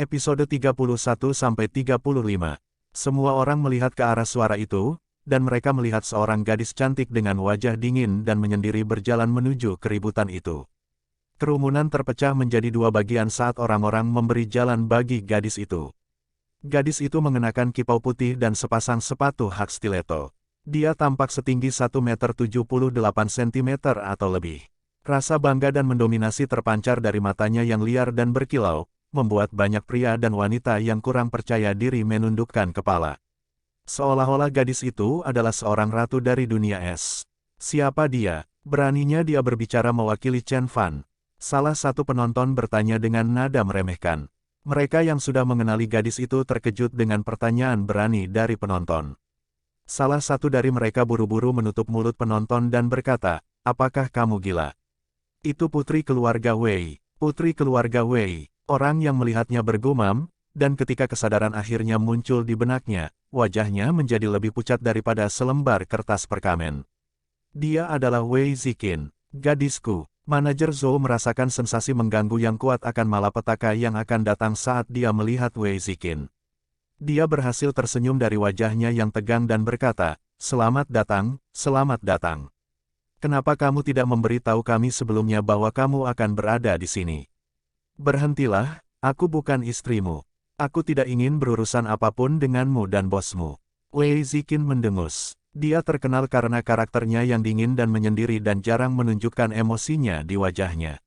Episode 31-35. Semua orang melihat ke arah suara itu, dan mereka melihat seorang gadis cantik dengan wajah dingin dan menyendiri berjalan menuju keributan itu. Kerumunan terpecah menjadi dua bagian saat orang-orang memberi jalan bagi gadis itu. Gadis itu mengenakan kipau putih dan sepasang sepatu hak stiletto. Dia tampak setinggi 1,78 meter atau lebih. Rasa bangga dan mendominasi terpancar dari matanya yang liar dan berkilau, membuat banyak pria dan wanita yang kurang percaya diri menundukkan kepala. Seolah-olah gadis itu adalah seorang ratu dari dunia es. Siapa dia? Beraninya dia berbicara mewakili Chen Fan. Salah satu penonton bertanya dengan nada meremehkan. Mereka yang sudah mengenali gadis itu terkejut dengan pertanyaan berani dari penonton. Salah satu dari mereka buru-buru menutup mulut penonton dan berkata, "Apakah kamu gila? Itu putri keluarga Wei. Putri keluarga Wei." Orang yang melihatnya bergumam, dan ketika kesadaran akhirnya muncul di benaknya, wajahnya menjadi lebih pucat daripada selembar kertas perkamen. Dia adalah Wei Ziqin, gadisku. Manajer Zhou merasakan sensasi mengganggu yang kuat akan malapetaka yang akan datang saat dia melihat Wei Ziqin. Dia berhasil tersenyum dari wajahnya yang tegang dan berkata, "Selamat datang, selamat datang. Kenapa kamu tidak memberitahu kami sebelumnya bahwa kamu akan berada di sini? Berhentilah, aku bukan istrimu. Aku tidak ingin berurusan apapun denganmu dan bosmu." Wei Ziqin mendengus. Dia terkenal karena karakternya yang dingin dan menyendiri dan jarang menunjukkan emosinya di wajahnya.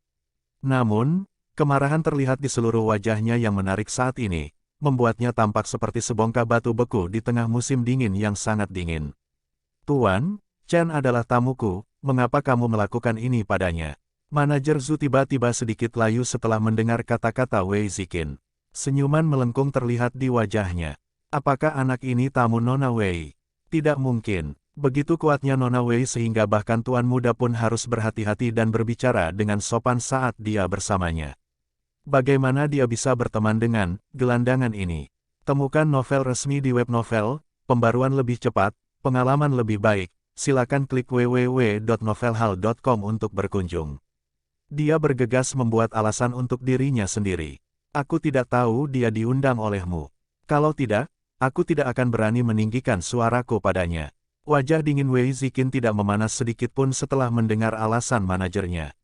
Namun, kemarahan terlihat di seluruh wajahnya yang menarik saat ini, membuatnya tampak seperti sebongkah batu beku di tengah musim dingin yang sangat dingin. "Tuan, Chen adalah tamuku, mengapa kamu melakukan ini padanya?" Manajer Zhu tiba-tiba sedikit layu setelah mendengar kata-kata Wei Ziqin. Senyuman melengkung terlihat di wajahnya. Apakah anak ini tamu Nona Wei? Tidak mungkin. Begitu kuatnya Nona Wei sehingga bahkan tuan muda pun harus berhati-hati dan berbicara dengan sopan saat dia bersamanya. Bagaimana dia bisa berteman dengan gelandangan ini? Temukan novel resmi di web novel, pembaruan lebih cepat, pengalaman lebih baik. Silakan klik www.novelhal.com untuk berkunjung. Dia bergegas membuat alasan untuk dirinya sendiri. "Aku tidak tahu dia diundang olehmu. Kalau tidak, aku tidak akan berani meninggikan suaraku padanya." Wajah dingin Wei Ziqin tidak memanas sedikit pun setelah mendengar alasan manajernya.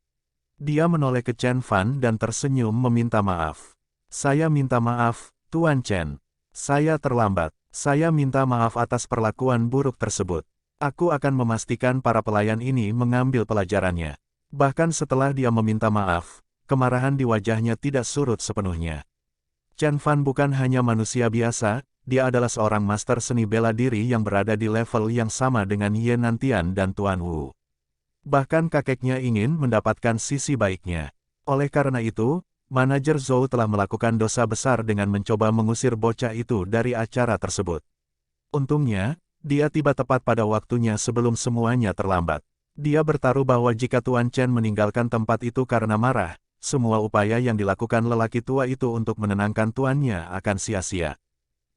Dia menoleh ke Chen Fan dan tersenyum meminta maaf. "Saya minta maaf, Tuan Chen. Saya terlambat. Saya minta maaf atas perlakuan buruk tersebut. Aku akan memastikan para pelayan ini mengambil pelajarannya." Bahkan setelah dia meminta maaf, kemarahan di wajahnya tidak surut sepenuhnya. Chen Fan bukan hanya manusia biasa, dia adalah seorang master seni bela diri yang berada di level yang sama dengan Ye Nantian dan Tuan Wu. Bahkan kakeknya ingin mendapatkan sisi baiknya. Oleh karena itu, manajer Zhou telah melakukan dosa besar dengan mencoba mengusir bocah itu dari acara tersebut. Untungnya, dia tiba tepat pada waktunya sebelum semuanya terlambat. Dia bertaruh bahwa jika Tuan Chen meninggalkan tempat itu karena marah, semua upaya yang dilakukan lelaki tua itu untuk menenangkan tuannya akan sia-sia.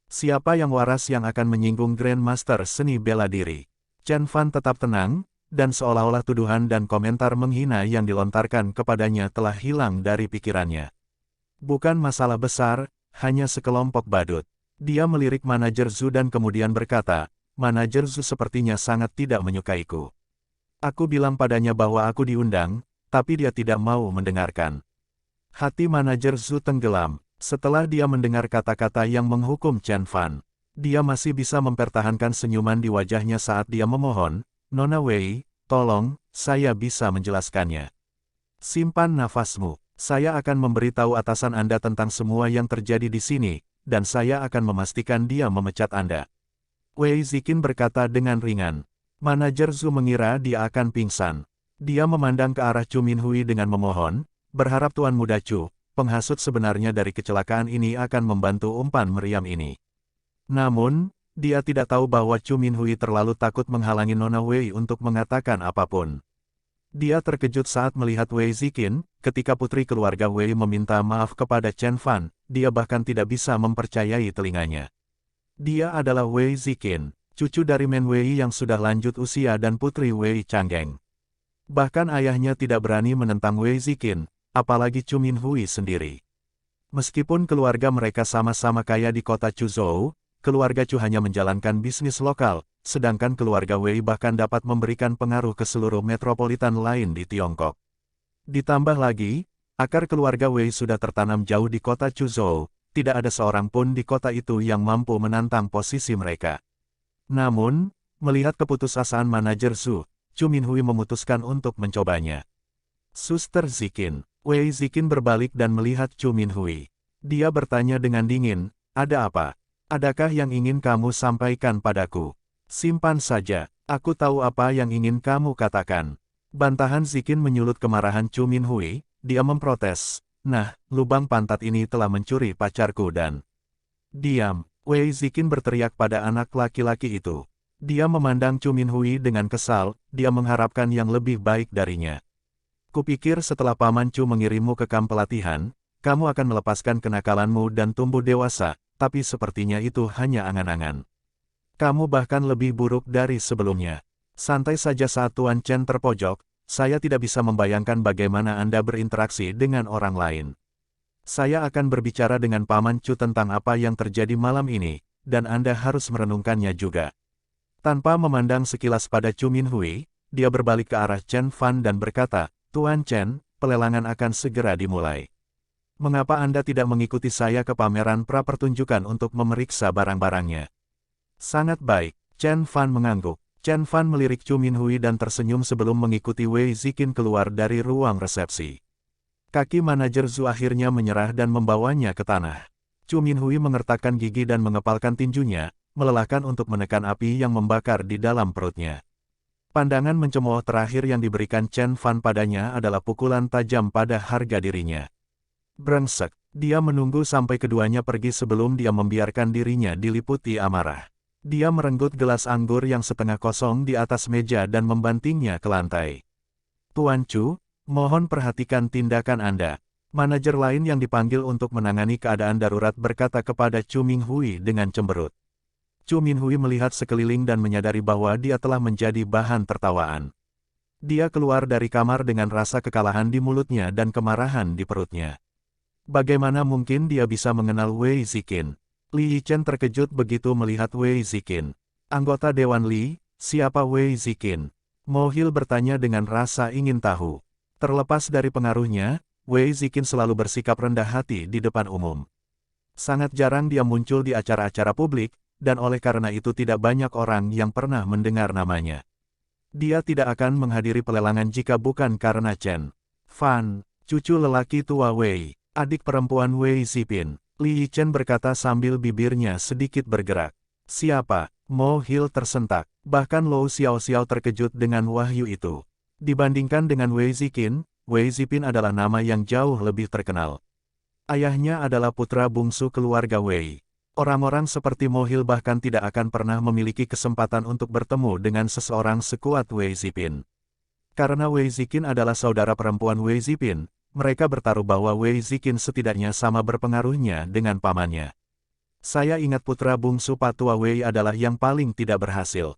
Siapa yang waras yang akan menyinggung Grandmaster seni bela diri? Chen Fan tetap tenang, dan seolah-olah tuduhan dan komentar menghina yang dilontarkan kepadanya telah hilang dari pikirannya. Bukan masalah besar, hanya sekelompok badut. Dia melirik manajer Zhu dan kemudian berkata, "Manajer Zhu sepertinya sangat tidak menyukaiku. Aku bilang padanya bahwa aku diundang, tapi dia tidak mau mendengarkan." Hati manajer Zhu tenggelam, setelah dia mendengar kata-kata yang menghukum Chen Fan. Dia masih bisa mempertahankan senyuman di wajahnya saat dia memohon, "Nona Wei, tolong, saya bisa menjelaskannya. Simpan nafasmu, saya akan memberitahu atasan Anda tentang semua yang terjadi di sini, dan saya akan memastikan dia memecat Anda." Wei Ziqin berkata dengan ringan. Manajer Zhu mengira dia akan pingsan. Dia memandang ke arah Chu Minhui dengan memohon, berharap Tuan Muda Chu, penghasut sebenarnya dari kecelakaan ini akan membantu umpan meriam ini. Namun, dia tidak tahu bahwa Chu Minhui terlalu takut menghalangi Nona Wei untuk mengatakan apapun. Dia terkejut saat melihat Wei Ziqin, ketika putri keluarga Wei meminta maaf kepada Chen Fan, dia bahkan tidak bisa mempercayai telinganya. Dia adalah Wei Ziqin, cucu dari Men Wei yang sudah lanjut usia dan putri Wei Changgeng. Bahkan ayahnya tidak berani menentang Wei Ziqin, apalagi Chu Minhui sendiri. Meskipun keluarga mereka sama-sama kaya di kota Chuzhou, keluarga Chu hanya menjalankan bisnis lokal, sedangkan keluarga Wei bahkan dapat memberikan pengaruh ke seluruh metropolitan lain di Tiongkok. Ditambah lagi, akar keluarga Wei sudah tertanam jauh di kota Chuzhou, tidak ada seorang pun di kota itu yang mampu menantang posisi mereka. Namun, melihat keputusasaan manajer Zhu, Chu Minhui memutuskan untuk mencobanya. Suster Ziqin. Wei Ziqin berbalik dan melihat Chu Minhui. Dia bertanya dengan dingin, "Ada apa? Adakah yang ingin kamu sampaikan padaku?" "Simpan saja, aku tahu apa yang ingin kamu katakan." Bantahan Ziqin menyulut kemarahan Chu Minhui, dia memprotes, "Nah, lubang pantat ini telah mencuri pacarku dan..." "Diam!" Wei Ziqin berteriak pada anak laki-laki itu. Dia memandang Chu Minhui dengan kesal, dia mengharapkan yang lebih baik darinya. "Kupikir setelah Paman Chu mengirimmu ke kamp pelatihan, kamu akan melepaskan kenakalanmu dan tumbuh dewasa, tapi sepertinya itu hanya angan-angan. Kamu bahkan lebih buruk dari sebelumnya." "Santai saja," saat Tuan Chen terpojok, "saya tidak bisa membayangkan bagaimana Anda berinteraksi dengan orang lain. Saya akan berbicara dengan Paman Chu tentang apa yang terjadi malam ini, dan Anda harus merenungkannya juga." Tanpa memandang sekilas pada Chu Minhui, dia berbalik ke arah Chen Fan dan berkata, "Tuan Chen, pelelangan akan segera dimulai. Mengapa Anda tidak mengikuti saya ke pameran pra-pertunjukan untuk memeriksa barang-barangnya?" "Sangat baik." Chen Fan mengangguk. Chen Fan melirik Chu Minhui dan tersenyum sebelum mengikuti Wei Ziqin keluar dari ruang resepsi. Kaki manajer Zhu akhirnya menyerah dan membawanya ke tanah. Chu Minhui mengertakkan gigi dan mengepalkan tinjunya, melelahkan untuk menekan api yang membakar di dalam perutnya. Pandangan mencemooh terakhir yang diberikan Chen Fan padanya adalah pukulan tajam pada harga dirinya. Brengsek, dia menunggu sampai keduanya pergi sebelum dia membiarkan dirinya diliputi amarah. Dia merenggut gelas anggur yang setengah kosong di atas meja dan membantingnya ke lantai. "Tuan Chu, mohon perhatikan tindakan Anda." Manajer lain yang dipanggil untuk menangani keadaan darurat berkata kepada Chu Minhui dengan cemberut. Chu Minhui melihat sekeliling dan menyadari bahwa dia telah menjadi bahan tertawaan. Dia keluar dari kamar dengan rasa kekalahan di mulutnya dan kemarahan di perutnya. Bagaimana mungkin dia bisa mengenal Wei Ziqin? Li Yichen terkejut begitu melihat Wei Ziqin. "Anggota Dewan Li, siapa Wei Ziqin?" Mo Hil bertanya dengan rasa ingin tahu. Terlepas dari pengaruhnya, Wei Ziqin selalu bersikap rendah hati di depan umum. Sangat jarang dia muncul di acara-acara publik, dan oleh karena itu tidak banyak orang yang pernah mendengar namanya. Dia tidak akan menghadiri pelelangan jika bukan karena Chen Fan, cucu lelaki tua Wei, adik perempuan Wei Zipin. Li Yichen berkata sambil bibirnya sedikit bergerak. "Siapa?" Mo Hil tersentak. Bahkan Lou Xiaoxiao terkejut dengan wahyu itu. Dibandingkan dengan Wei Ziqin, Wei Zipin adalah nama yang jauh lebih terkenal. Ayahnya adalah putra bungsu keluarga Wei. Orang-orang seperti Mo Hil bahkan tidak akan pernah memiliki kesempatan untuk bertemu dengan seseorang sekuat Wei Zipin. Karena Wei Ziqin adalah saudara perempuan Wei Zipin, mereka bertaruh bahwa Wei Ziqin setidaknya sama berpengaruhnya dengan pamannya. "Saya ingat putra bungsu Patua Wei adalah yang paling tidak berhasil."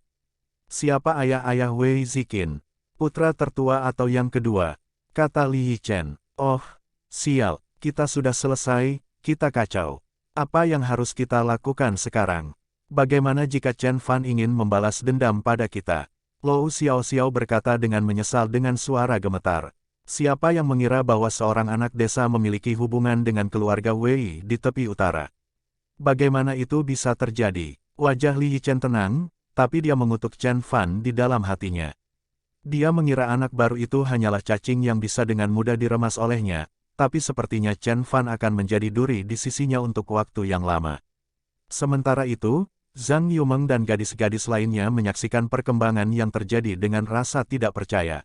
"Siapa ayah-ayah Wei Ziqin? Putra tertua atau yang kedua?" kata Li Yichen. "Oh, sial, kita sudah selesai, kita kacau. Apa yang harus kita lakukan sekarang? Bagaimana jika Chen Fan ingin membalas dendam pada kita?" Lou Xiaoxiao berkata dengan menyesal dengan suara gemetar. Siapa yang mengira bahwa seorang anak desa memiliki hubungan dengan keluarga Wei di tepi utara? Bagaimana itu bisa terjadi? Wajah Li Yichen tenang, tapi dia mengutuk Chen Fan di dalam hatinya. Dia mengira anak baru itu hanyalah cacing yang bisa dengan mudah diremas olehnya, tapi sepertinya Chen Fan akan menjadi duri di sisinya untuk waktu yang lama. Sementara itu, Zhang Yumeng dan gadis-gadis lainnya menyaksikan perkembangan yang terjadi dengan rasa tidak percaya.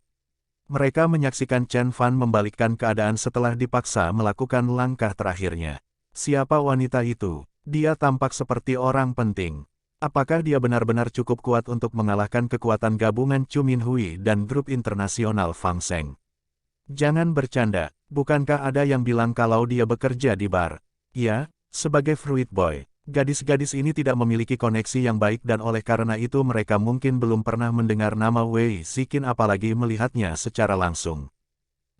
Mereka menyaksikan Chen Fan membalikkan keadaan setelah dipaksa melakukan langkah terakhirnya. Siapa wanita itu? Dia tampak seperti orang penting. Apakah dia benar-benar cukup kuat untuk mengalahkan kekuatan gabungan Chu Minhui dan grup internasional Fang Seng? Jangan bercanda, bukankah ada yang bilang kalau dia bekerja di bar? Ya, sebagai fruit boy. Gadis-gadis ini tidak memiliki koneksi yang baik dan oleh karena itu mereka mungkin belum pernah mendengar nama Wei Ziqin apalagi melihatnya secara langsung.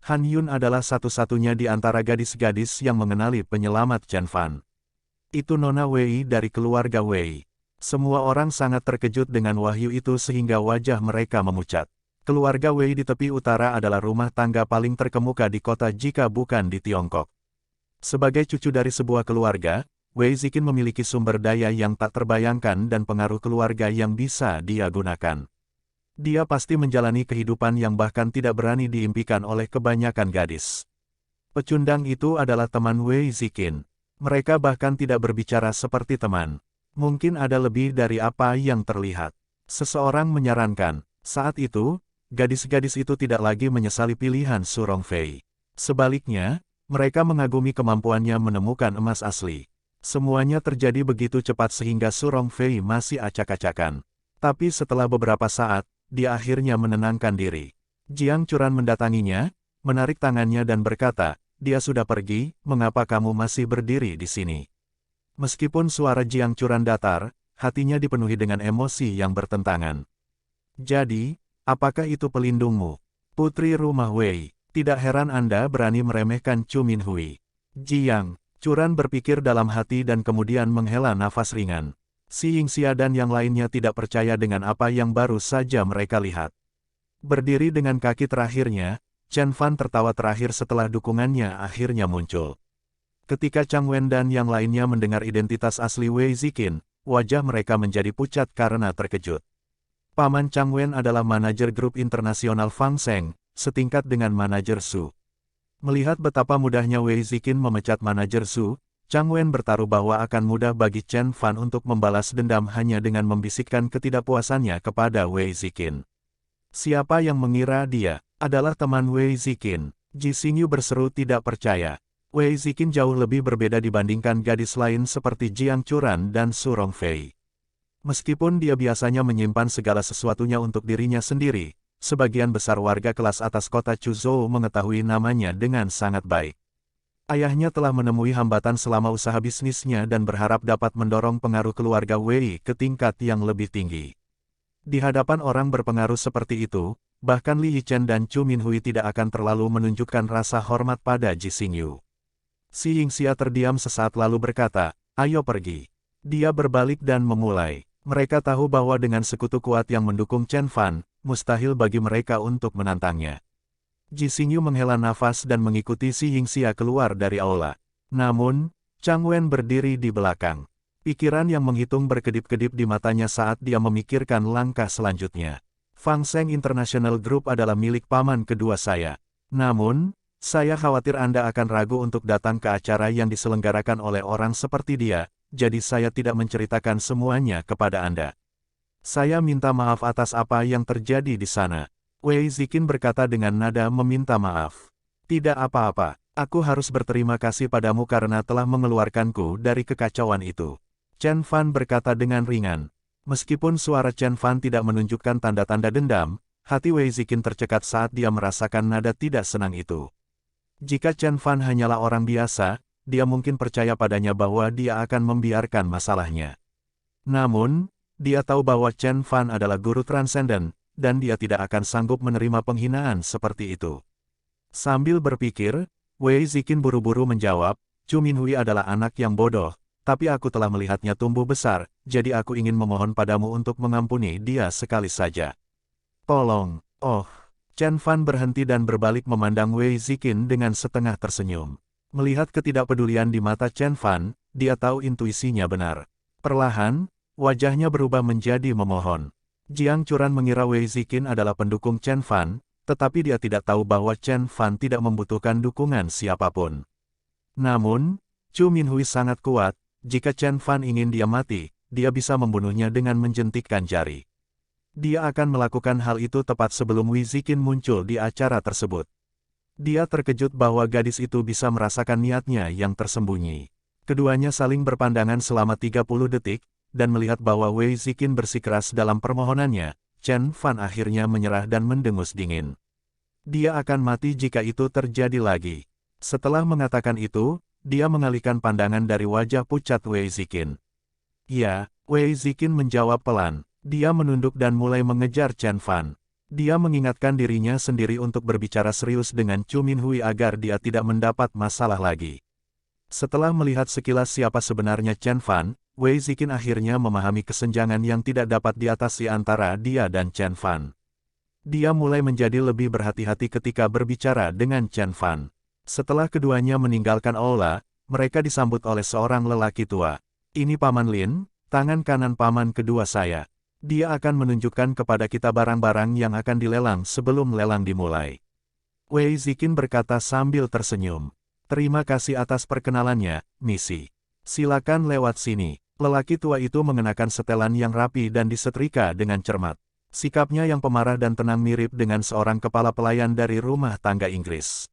Han Yun adalah satu-satunya di antara gadis-gadis yang mengenali penyelamat Chen Fan. Itu Nona Wei dari keluarga Wei. Semua orang sangat terkejut dengan wahyu itu sehingga wajah mereka memucat. Keluarga Wei di tepi utara adalah rumah tangga paling terkemuka di kota jika bukan di Tiongkok. Sebagai cucu dari sebuah keluarga, Wei Ziqin memiliki sumber daya yang tak terbayangkan dan pengaruh keluarga yang bisa dia gunakan. Dia pasti menjalani kehidupan yang bahkan tidak berani diimpikan oleh kebanyakan gadis. Pecundang itu adalah teman Wei Ziqin. Mereka bahkan tidak berbicara seperti teman. Mungkin ada lebih dari apa yang terlihat. Seseorang menyarankan, saat itu, gadis-gadis itu tidak lagi menyesali pilihan Su Rongfei. Sebaliknya, mereka mengagumi kemampuannya menemukan emas asli. Semuanya terjadi begitu cepat sehingga Su Rongfei masih acak-acakan. Tapi setelah beberapa saat, dia akhirnya menenangkan diri. Jiang Churan mendatanginya, menarik tangannya dan berkata, "Dia sudah pergi, mengapa kamu masih berdiri di sini?" Meskipun suara Jiang Churan datar, hatinya dipenuhi dengan emosi yang bertentangan. "Jadi, apakah itu pelindungmu? Putri rumah Wei, tidak heran Anda berani meremehkan Chu Minhui." Jiang Churan berpikir dalam hati dan kemudian menghela nafas ringan. Si Yingxia dan yang lainnya tidak percaya dengan apa yang baru saja mereka lihat. Berdiri dengan kaki terakhirnya, Chen Fan tertawa terakhir setelah dukungannya akhirnya muncul. Ketika Chang Wen dan yang lainnya mendengar identitas asli Wei Ziqin, wajah mereka menjadi pucat karena terkejut. Paman Chang Wen adalah manajer grup internasional Fang Seng, setingkat dengan manajer Su. Melihat betapa mudahnya Wei Ziqin memecat manajer Su, Chang Wen bertaruh bahwa akan mudah bagi Chen Fan untuk membalas dendam hanya dengan membisikkan ketidakpuasannya kepada Wei Ziqin. Siapa yang mengira dia adalah teman Wei Ziqin? Ji Xingyu berseru tidak percaya. Wei Ziqin jauh lebih berbeda dibandingkan gadis lain seperti Jiang Churan dan Su Rongfei. Meskipun dia biasanya menyimpan segala sesuatunya untuk dirinya sendiri, sebagian besar warga kelas atas kota Chuzhou mengetahui namanya dengan sangat baik. Ayahnya telah menemui hambatan selama usaha bisnisnya dan berharap dapat mendorong pengaruh keluarga Wei ke tingkat yang lebih tinggi. Di hadapan orang berpengaruh seperti itu, bahkan Li Yichen dan Chu Minhui tidak akan terlalu menunjukkan rasa hormat pada Ji Xingyu. Si Yingxia terdiam sesaat lalu berkata, "Ayo pergi." Dia berbalik dan memulai. Mereka tahu bahwa dengan sekutu kuat yang mendukung Chen Fan, mustahil bagi mereka untuk menantangnya. Ji Xingyu menghela nafas dan mengikuti si Yingxia keluar dari aula. Namun, Chang Wen berdiri di belakang. Pikiran yang menghitung berkedip-kedip di matanya saat dia memikirkan langkah selanjutnya. Fang Seng International Group adalah milik paman kedua saya. Namun, saya khawatir Anda akan ragu untuk datang ke acara yang diselenggarakan oleh orang seperti dia, jadi saya tidak menceritakan semuanya kepada Anda. Saya minta maaf atas apa yang terjadi di sana. Wei Ziqin berkata dengan nada meminta maaf. Tidak apa-apa, aku harus berterima kasih padamu karena telah mengeluarkanku dari kekacauan itu. Chen Fan berkata dengan ringan. Meskipun suara Chen Fan tidak menunjukkan tanda-tanda dendam, hati Wei Ziqin tercekat saat dia merasakan nada tidak senang itu. Jika Chen Fan hanyalah orang biasa, dia mungkin percaya padanya bahwa dia akan membiarkan masalahnya. Namun, dia tahu bahwa Chen Fan adalah guru transenden, dan dia tidak akan sanggup menerima penghinaan seperti itu. Sambil berpikir, Wei Ziqin buru-buru menjawab, "Chu Minhui adalah anak yang bodoh, tapi aku telah melihatnya tumbuh besar, jadi aku ingin memohon padamu untuk mengampuni dia sekali saja. Tolong." Oh, Chen Fan berhenti dan berbalik memandang Wei Ziqin dengan setengah tersenyum. Melihat ketidakpedulian di mata Chen Fan, dia tahu intuisinya benar. Perlahan, wajahnya berubah menjadi memohon. Jiang Churan mengira Wei Ziqin adalah pendukung Chen Fan, tetapi dia tidak tahu bahwa Chen Fan tidak membutuhkan dukungan siapapun. Namun, Chu Minhui sangat kuat, jika Chen Fan ingin dia mati, dia bisa membunuhnya dengan menjentikkan jari. Dia akan melakukan hal itu tepat sebelum Wei Ziqin muncul di acara tersebut. Dia terkejut bahwa gadis itu bisa merasakan niatnya yang tersembunyi. Keduanya saling berpandangan selama 30 detik, dan melihat bahwa Wei Ziqin bersikeras dalam permohonannya, Chen Fan akhirnya menyerah dan mendengus dingin. Dia akan mati jika itu terjadi lagi. Setelah mengatakan itu, dia mengalihkan pandangan dari wajah pucat Wei Ziqin. "Ya," Wei Ziqin menjawab pelan. Dia menunduk dan mulai mengejar Chen Fan. Dia mengingatkan dirinya sendiri untuk berbicara serius dengan Chu Minhui agar dia tidak mendapat masalah lagi. Setelah melihat sekilas siapa sebenarnya Chen Fan, Wei Ziqin akhirnya memahami kesenjangan yang tidak dapat diatasi antara dia dan Chen Fan. Dia mulai menjadi lebih berhati-hati ketika berbicara dengan Chen Fan. Setelah keduanya meninggalkan aula, mereka disambut oleh seorang lelaki tua. Ini Paman Lin, tangan kanan paman kedua saya. Dia akan menunjukkan kepada kita barang-barang yang akan dilelang sebelum lelang dimulai. Wei Ziqin berkata sambil tersenyum. Terima kasih atas perkenalannya, misi. Silakan lewat sini. Lelaki tua itu mengenakan setelan yang rapi dan disetrika dengan cermat. Sikapnya yang pemarah dan tenang mirip dengan seorang kepala pelayan dari rumah tangga Inggris.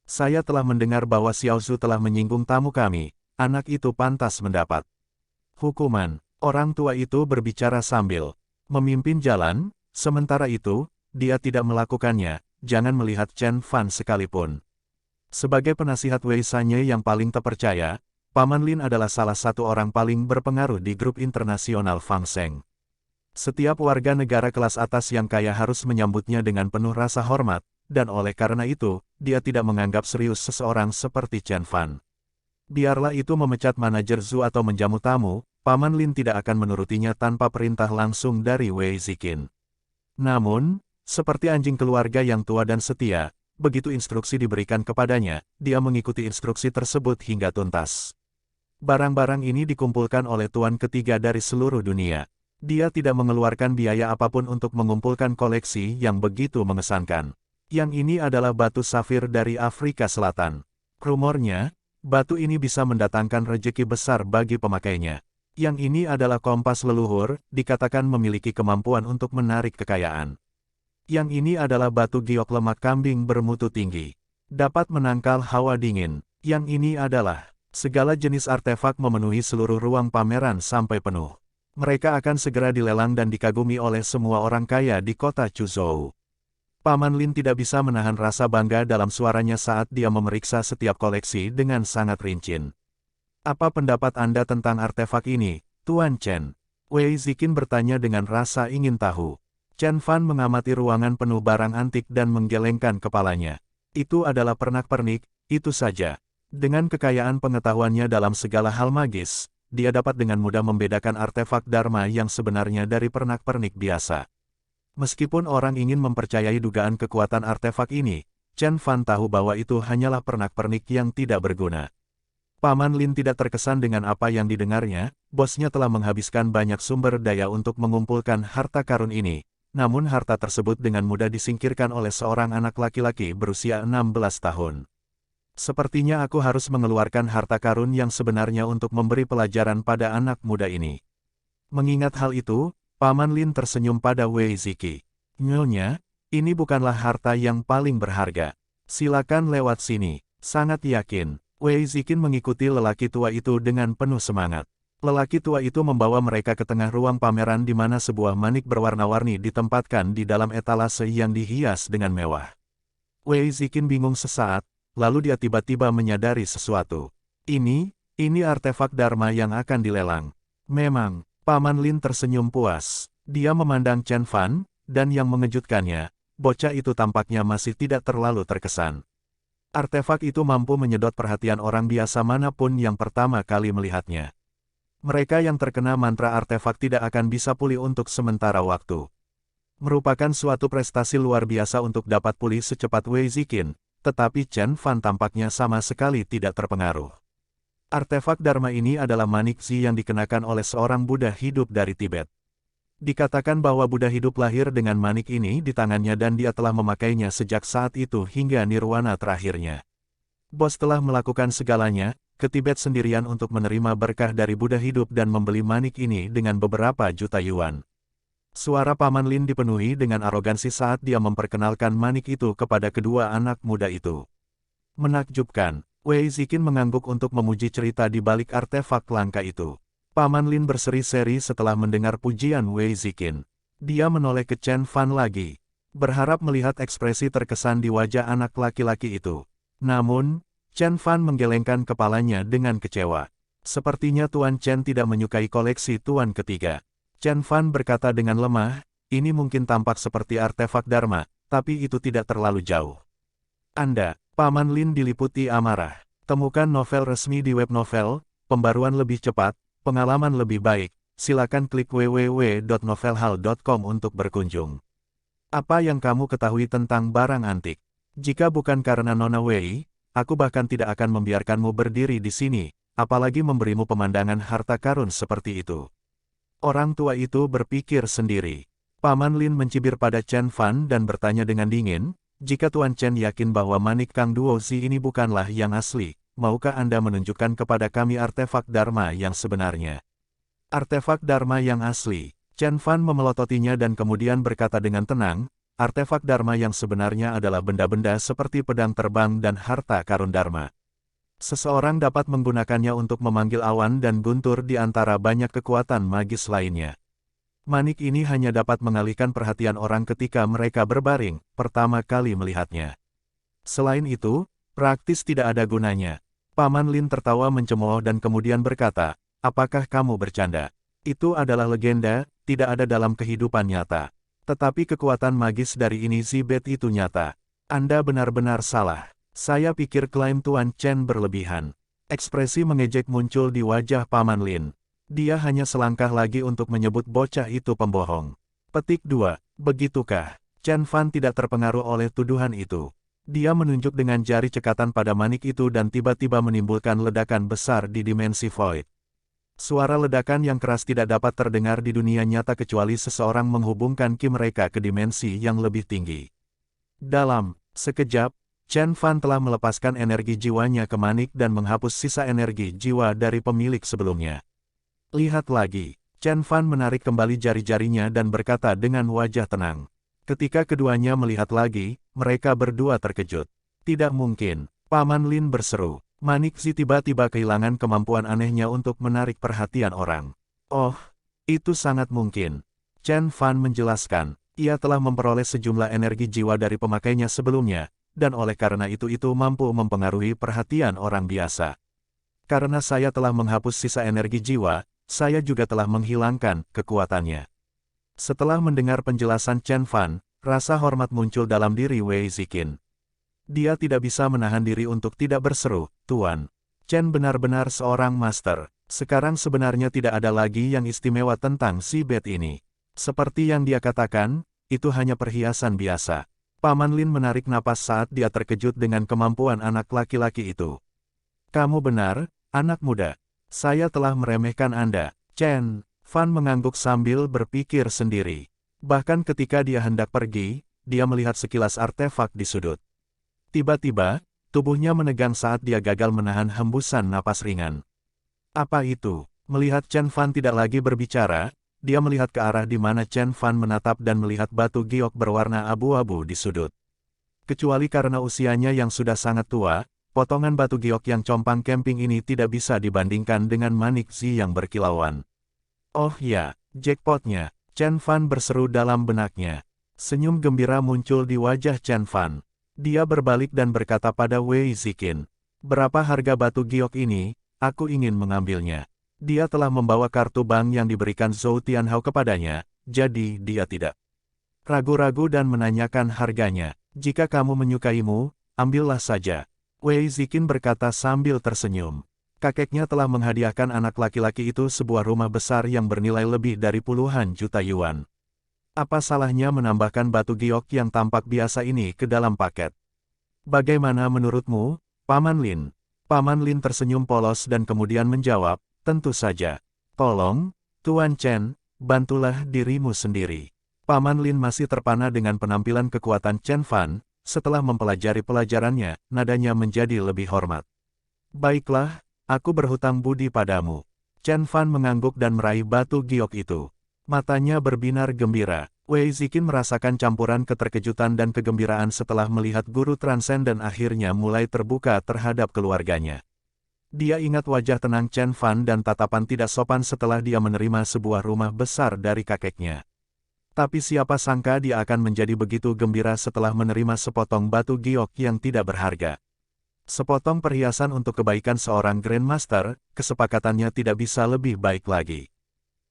Saya telah mendengar bahwa Xiao Zhu telah menyinggung tamu kami. Anak itu pantas mendapat hukuman. Orang tua itu berbicara sambil memimpin jalan, sementara itu, dia tidak melakukannya, jangan melihat Chen Fan sekalipun. Sebagai penasihat Wei Sanye yang paling terpercaya, Paman Lin adalah salah satu orang paling berpengaruh di grup internasional Fang Seng. Setiap warga negara kelas atas yang kaya harus menyambutnya dengan penuh rasa hormat, dan oleh karena itu, dia tidak menganggap serius seseorang seperti Chen Fan. Biarlah itu memecat manajer Zhu atau menjamu tamu, Paman Lin tidak akan menurutinya tanpa perintah langsung dari Wei Ziqin. Namun, seperti anjing keluarga yang tua dan setia, begitu instruksi diberikan kepadanya, dia mengikuti instruksi tersebut hingga tuntas. Barang-barang ini dikumpulkan oleh tuan ketiga dari seluruh dunia. Dia tidak mengeluarkan biaya apapun untuk mengumpulkan koleksi yang begitu mengesankan. Yang ini adalah batu safir dari Afrika Selatan. Rumornya, batu ini bisa mendatangkan rejeki besar bagi pemakainya. Yang ini adalah kompas leluhur, dikatakan memiliki kemampuan untuk menarik kekayaan. Yang ini adalah batu giok lemak kambing bermutu tinggi. Dapat menangkal hawa dingin. Yang ini adalah segala jenis artefak memenuhi seluruh ruang pameran sampai penuh. Mereka akan segera dilelang dan dikagumi oleh semua orang kaya di kota Chuzhou. Paman Lin tidak bisa menahan rasa bangga dalam suaranya saat dia memeriksa setiap koleksi dengan sangat rinci. Apa pendapat Anda tentang artefak ini, Tuan Chen? Wei Ziqin bertanya dengan rasa ingin tahu. Chen Fan mengamati ruangan penuh barang antik dan menggelengkan kepalanya. Itu adalah pernak-pernik, itu saja. Dengan kekayaan pengetahuannya dalam segala hal magis, dia dapat dengan mudah membedakan artefak Dharma yang sebenarnya dari pernak-pernik biasa. Meskipun orang ingin mempercayai dugaan kekuatan artefak ini, Chen Fan tahu bahwa itu hanyalah pernak-pernik yang tidak berguna. Paman Lin tidak terkesan dengan apa yang didengarnya, bosnya telah menghabiskan banyak sumber daya untuk mengumpulkan harta karun ini, namun harta tersebut dengan mudah disingkirkan oleh seorang anak laki-laki berusia 16 tahun. Sepertinya aku harus mengeluarkan harta karun yang sebenarnya untuk memberi pelajaran pada anak muda ini. Mengingat hal itu, Paman Lin tersenyum pada Wei Ziqin. Nyonya, ini bukanlah harta yang paling berharga. Silakan lewat sini. Sangat yakin. Wei Ziqin mengikuti lelaki tua itu dengan penuh semangat. Lelaki tua itu membawa mereka ke tengah ruang pameran di mana sebuah manik berwarna-warni ditempatkan di dalam etalase yang dihias dengan mewah. Wei Ziqin bingung sesaat, lalu dia tiba-tiba menyadari sesuatu. Ini artefak Dharma yang akan dilelang. Memang, Paman Lin tersenyum puas. Dia memandang Chen Fan, dan yang mengejutkannya, bocah itu tampaknya masih tidak terlalu terkesan. Artefak itu mampu menyedot perhatian orang biasa manapun yang pertama kali melihatnya. Mereka yang terkena mantra artefak tidak akan bisa pulih untuk sementara waktu. Merupakan suatu prestasi luar biasa untuk dapat pulih secepat Wei Ziqin, tetapi Chen Fan tampaknya sama sekali tidak terpengaruh. Artefak Dharma ini adalah manik Zi yang dikenakan oleh seorang Buddha hidup dari Tibet. Dikatakan bahwa Buddha hidup lahir dengan manik ini di tangannya dan dia telah memakainya sejak saat itu hingga nirwana terakhirnya. Bos telah melakukan segalanya, ke Tibet sendirian untuk menerima berkah dari Buddha hidup dan membeli manik ini dengan beberapa juta yuan. Suara Paman Lin dipenuhi dengan arogansi saat dia memperkenalkan manik itu kepada kedua anak muda itu. Menakjubkan, Wei Ziqin mengangguk untuk memuji cerita di balik artefak langka itu. Paman Lin berseri-seri setelah mendengar pujian Wei Ziqin. Dia menoleh ke Chen Fan lagi, berharap melihat ekspresi terkesan di wajah anak laki-laki itu. Namun, Chen Fan menggelengkan kepalanya dengan kecewa. Sepertinya Tuan Chen tidak menyukai koleksi Tuan ketiga. Chen Fan berkata dengan lemah, ini mungkin tampak seperti artefak Dharma, tapi itu tidak terlalu jauh. Anda, Paman Lin diliputi amarah. Temukan novel resmi di web novel, pembaruan lebih cepat, pengalaman lebih baik. Silakan klik www.novelhall.com untuk berkunjung. Apa yang kamu ketahui tentang barang antik? Jika bukan karena Nona Wei, aku bahkan tidak akan membiarkanmu berdiri di sini, apalagi memberimu pemandangan harta karun seperti itu. Orang tua itu berpikir sendiri. Paman Lin mencibir pada Chen Fan dan bertanya dengan dingin, jika Tuan Chen yakin bahwa manik Kang Duozi ini bukanlah yang asli, maukah Anda menunjukkan kepada kami artefak Dharma yang sebenarnya? Artefak Dharma yang asli. Chen Fan memelototinya dan kemudian berkata dengan tenang, artefak Dharma yang sebenarnya adalah benda-benda seperti pedang terbang dan harta karun Dharma. Seseorang dapat menggunakannya untuk memanggil awan dan guntur di antara banyak kekuatan magis lainnya. Manik ini hanya dapat mengalihkan perhatian orang ketika mereka berbaring, pertama kali melihatnya. Selain itu, praktis tidak ada gunanya. Paman Lin tertawa mencemooh dan kemudian berkata, apakah kamu bercanda? Itu adalah legenda, tidak ada dalam kehidupan nyata. Tetapi kekuatan magis dari ini Zibet itu nyata. Anda benar-benar salah. Saya pikir klaim Tuan Chen berlebihan. Ekspresi mengejek muncul di wajah Paman Lin. Dia hanya selangkah lagi untuk menyebut bocah itu pembohong. Petik 2. Begitukah? Chen Fan tidak terpengaruh oleh tuduhan itu. Dia menunjuk dengan jari cekatan pada manik itu dan tiba-tiba menimbulkan ledakan besar di dimensi void. Suara ledakan yang keras tidak dapat terdengar di dunia nyata kecuali seseorang menghubungkan ki mereka ke dimensi yang lebih tinggi. Dalam sekejap, Chen Fan telah melepaskan energi jiwanya ke manik dan menghapus sisa energi jiwa dari pemilik sebelumnya. Lihat lagi, Chen Fan menarik kembali jari-jarinya dan berkata dengan wajah tenang. Ketika keduanya melihat lagi, mereka berdua terkejut. Tidak mungkin, Paman Lin berseru. Manik Zi tiba-tiba kehilangan kemampuan anehnya untuk menarik perhatian orang. Oh, itu sangat mungkin. Chen Fan menjelaskan, ia telah memperoleh sejumlah energi jiwa dari pemakainya sebelumnya, dan oleh karena itu mampu mempengaruhi perhatian orang biasa. Karena saya telah menghapus sisa energi jiwa, saya juga telah menghilangkan kekuatannya. Setelah mendengar penjelasan Chen Fan, rasa hormat muncul dalam diri Wei Ziqin. Dia tidak bisa menahan diri untuk tidak berseru, Tuan. Chen benar-benar seorang master. Sekarang sebenarnya tidak ada lagi yang istimewa tentang si Bet ini. Seperti yang dia katakan, itu hanya perhiasan biasa. Paman Lin menarik napas saat dia terkejut dengan kemampuan anak laki-laki itu. Kamu benar, anak muda. Saya telah meremehkan Anda. Chen Fan mengangguk sambil berpikir sendiri. Bahkan ketika dia hendak pergi, dia melihat sekilas artefak di sudut. Tiba-tiba, tubuhnya menegang saat dia gagal menahan hembusan napas ringan. Apa itu? Melihat Chen Fan tidak lagi berbicara, dia melihat ke arah di mana Chen Fan menatap dan melihat batu giok berwarna abu-abu di sudut. Kecuali karena usianya yang sudah sangat tua, potongan batu giok yang compang camping ini tidak bisa dibandingkan dengan manik Zi yang berkilauan. Oh ya, jackpotnya, Chen Fan berseru dalam benaknya. Senyum gembira muncul di wajah Chen Fan. Dia berbalik dan berkata pada Wei Ziqin, berapa harga batu giok ini, aku ingin mengambilnya. Dia telah membawa kartu bank yang diberikan Zhou Tianhao kepadanya, jadi dia tidak ragu-ragu dan menanyakan harganya. Jika kamu menyukaimu, ambillah saja. Wei Ziqin berkata sambil tersenyum. Kakeknya telah menghadiahkan anak laki-laki itu sebuah rumah besar yang bernilai lebih dari puluhan juta yuan. Apa salahnya menambahkan batu giok yang tampak biasa ini ke dalam paket? Bagaimana menurutmu, Paman Lin? Paman Lin tersenyum polos dan kemudian menjawab, tentu saja. Tolong, Tuan Chen, bantulah dirimu sendiri. Paman Lin masih terpana dengan penampilan kekuatan Chen Fan. Setelah mempelajari pelajarannya, nadanya menjadi lebih hormat. Baiklah, aku berhutang budi padamu. Chen Fan mengangguk dan meraih batu giok itu. Matanya berbinar gembira. Wei Ziqin merasakan campuran keterkejutan dan kegembiraan setelah melihat guru transenden akhirnya mulai terbuka terhadap keluarganya. Dia ingat wajah tenang Chen Fan dan tatapan tidak sopan setelah dia menerima sebuah rumah besar dari kakeknya. Tapi siapa sangka dia akan menjadi begitu gembira setelah menerima sepotong batu giok yang tidak berharga. Sepotong perhiasan untuk kebaikan seorang Grandmaster, kesepakatannya tidak bisa lebih baik lagi.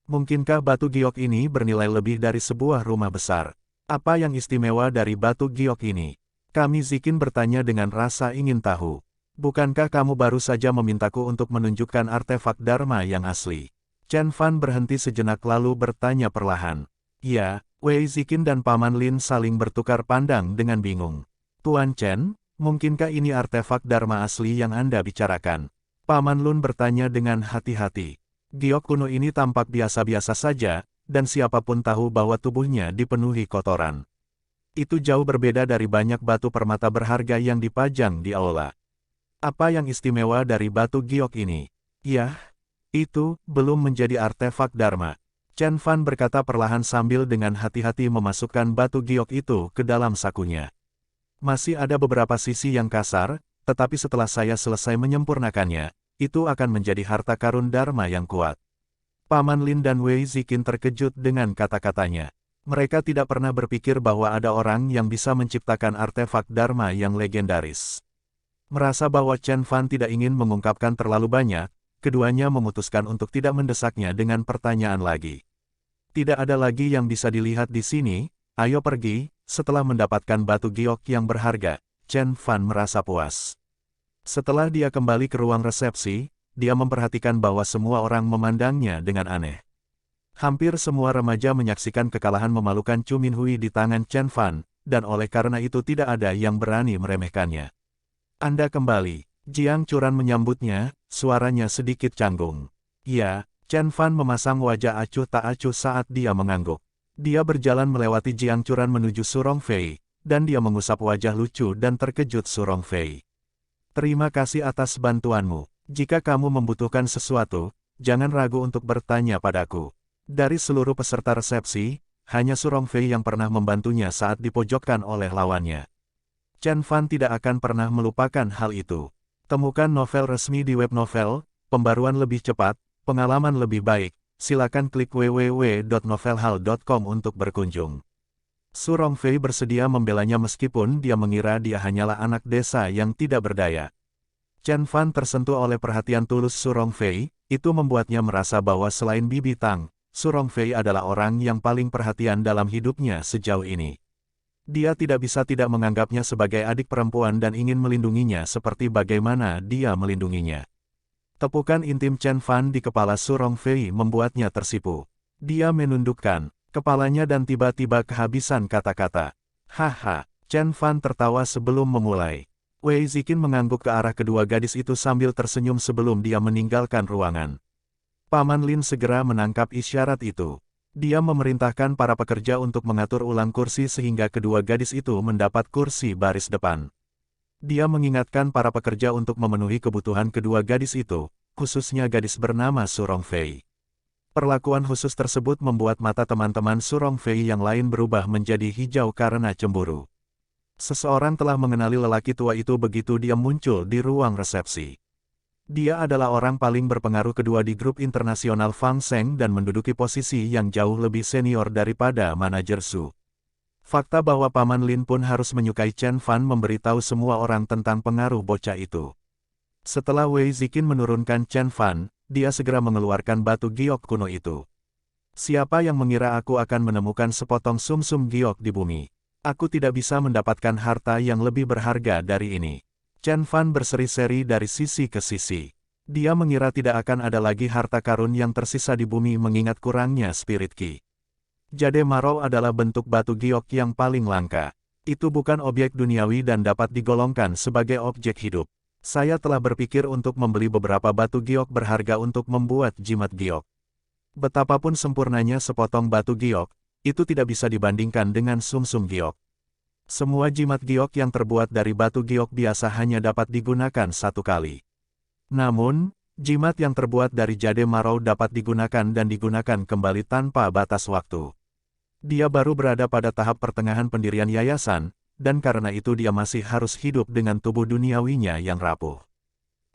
Mungkinkah batu giok ini bernilai lebih dari sebuah rumah besar? Apa yang istimewa dari batu giok ini? Kami Zikin bertanya dengan rasa ingin tahu. Bukankah kamu baru saja memintaku untuk menunjukkan artefak Dharma yang asli? Chen Fan berhenti sejenak lalu bertanya perlahan. Ya, Wei Zikin dan Paman Lin saling bertukar pandang dengan bingung. Tuan Chen, mungkinkah ini artefak Dharma asli yang Anda bicarakan? Paman Lun bertanya dengan hati-hati. Giok kuno ini tampak biasa-biasa saja, dan siapapun tahu bahwa tubuhnya dipenuhi kotoran. Itu jauh berbeda dari banyak batu permata berharga yang dipajang di aula. Apa yang istimewa dari batu giok ini? Yah, itu belum menjadi artefak Dharma. Chen Fan berkata perlahan sambil dengan hati-hati memasukkan batu giok itu ke dalam sakunya. Masih ada beberapa sisi yang kasar, tetapi setelah saya selesai menyempurnakannya, itu akan menjadi harta karun Dharma yang kuat. Paman Lin dan Wei Zikin terkejut dengan kata-katanya. Mereka tidak pernah berpikir bahwa ada orang yang bisa menciptakan artefak Dharma yang legendaris. Merasa bahwa Chen Fan tidak ingin mengungkapkan terlalu banyak, keduanya memutuskan untuk tidak mendesaknya dengan pertanyaan lagi. Tidak ada lagi yang bisa dilihat di sini, ayo pergi. Setelah mendapatkan batu giok yang berharga, Chen Fan merasa puas. Setelah dia kembali ke ruang resepsi, dia memperhatikan bahwa semua orang memandangnya dengan aneh. Hampir semua remaja menyaksikan kekalahan memalukan Chu Minhui di tangan Chen Fan, dan oleh karena itu tidak ada yang berani meremehkannya. Anda kembali, Jiang Churan menyambutnya, suaranya sedikit canggung. Ya, Chen Fan memasang wajah acuh tak acuh saat dia mengangguk. Dia berjalan melewati Jiang Churan menuju Surong Fei, dan dia mengusap wajah lucu dan terkejut Surong Fei. Terima kasih atas bantuanmu. Jika kamu membutuhkan sesuatu, jangan ragu untuk bertanya padaku. Dari seluruh peserta resepsi, hanya Surong Fei yang pernah membantunya saat dipojokkan oleh lawannya. Chen Fan tidak akan pernah melupakan hal itu. Temukan novel resmi di web novel, pembaruan lebih cepat, pengalaman lebih baik. Silakan klik www.novelhal.com untuk berkunjung. Surong Fei bersedia membelanya meskipun dia mengira dia hanyalah anak desa yang tidak berdaya. Chen Fan tersentuh oleh perhatian tulus Surong Fei, itu membuatnya merasa bahwa selain Bibi Tang, Surong Fei adalah orang yang paling perhatian dalam hidupnya sejauh ini. Dia tidak bisa tidak menganggapnya sebagai adik perempuan dan ingin melindunginya seperti bagaimana dia melindunginya. Tepukan intim Chen Fan di kepala Surong Fei membuatnya tersipu. Dia menundukkan kepalanya dan tiba-tiba kehabisan kata-kata. Haha, Chen Fan tertawa sebelum memulai. Wei Zikin mengangguk ke arah kedua gadis itu sambil tersenyum sebelum dia meninggalkan ruangan. Paman Lin segera menangkap isyarat itu. Dia memerintahkan para pekerja untuk mengatur ulang kursi sehingga kedua gadis itu mendapat kursi baris depan. Dia mengingatkan para pekerja untuk memenuhi kebutuhan kedua gadis itu, khususnya gadis bernama Surong Fei. Perlakuan khusus tersebut membuat mata teman-teman Surong Fei yang lain berubah menjadi hijau karena cemburu. Seseorang telah mengenali lelaki tua itu begitu dia muncul di ruang resepsi. Dia adalah orang paling berpengaruh kedua di grup internasional Fang Seng dan menduduki posisi yang jauh lebih senior daripada manajer Su. Fakta bahwa Paman Lin pun harus menyukai Chen Fan memberitahu semua orang tentang pengaruh bocah itu. Setelah Wei Zikin menurunkan Chen Fan, dia segera mengeluarkan batu giok kuno itu. Siapa yang mengira aku akan menemukan sepotong sumsum giok di bumi? Aku tidak bisa mendapatkan harta yang lebih berharga dari ini. Chen Fan berseri-seri dari sisi ke sisi. Dia mengira tidak akan ada lagi harta karun yang tersisa di bumi mengingat kurangnya spirit ki. Jade Marau adalah bentuk batu giok yang paling langka. Itu bukan objek duniawi dan dapat digolongkan sebagai objek hidup. Saya telah berpikir untuk membeli beberapa batu giok berharga untuk membuat jimat giok. Betapapun sempurnanya sepotong batu giok, itu tidak bisa dibandingkan dengan sumsum giok. Semua jimat giok yang terbuat dari batu giok biasa hanya dapat digunakan satu kali. Namun, jimat yang terbuat dari jade marau dapat digunakan dan digunakan kembali tanpa batas waktu. Dia baru berada pada tahap pertengahan pendirian yayasan, dan karena itu dia masih harus hidup dengan tubuh duniawinya yang rapuh.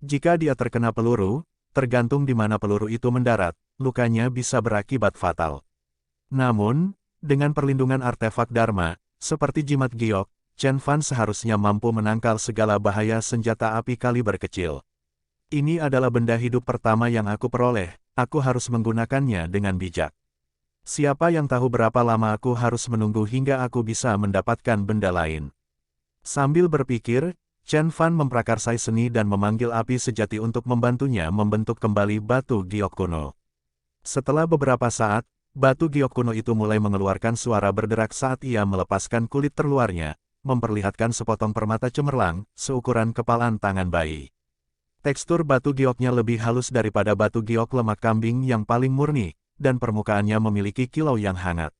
Jika dia terkena peluru, tergantung di mana peluru itu mendarat, lukanya bisa berakibat fatal. Namun, dengan perlindungan artefak Dharma, seperti jimat giok, Chen Fan seharusnya mampu menangkal segala bahaya senjata api kaliber kecil. Ini adalah benda hidup pertama yang aku peroleh, aku harus menggunakannya dengan bijak. Siapa yang tahu berapa lama aku harus menunggu hingga aku bisa mendapatkan benda lain. Sambil berpikir, Chen Fan memprakarsai seni dan memanggil api sejati untuk membantunya membentuk kembali batu giok kuno. Setelah beberapa saat, batu giok kuno itu mulai mengeluarkan suara berderak saat ia melepaskan kulit terluarnya, memperlihatkan sepotong permata cemerlang, seukuran kepalan tangan bayi. Tekstur batu gioknya lebih halus daripada batu giok lemak kambing yang paling murni, dan permukaannya memiliki kilau yang hangat.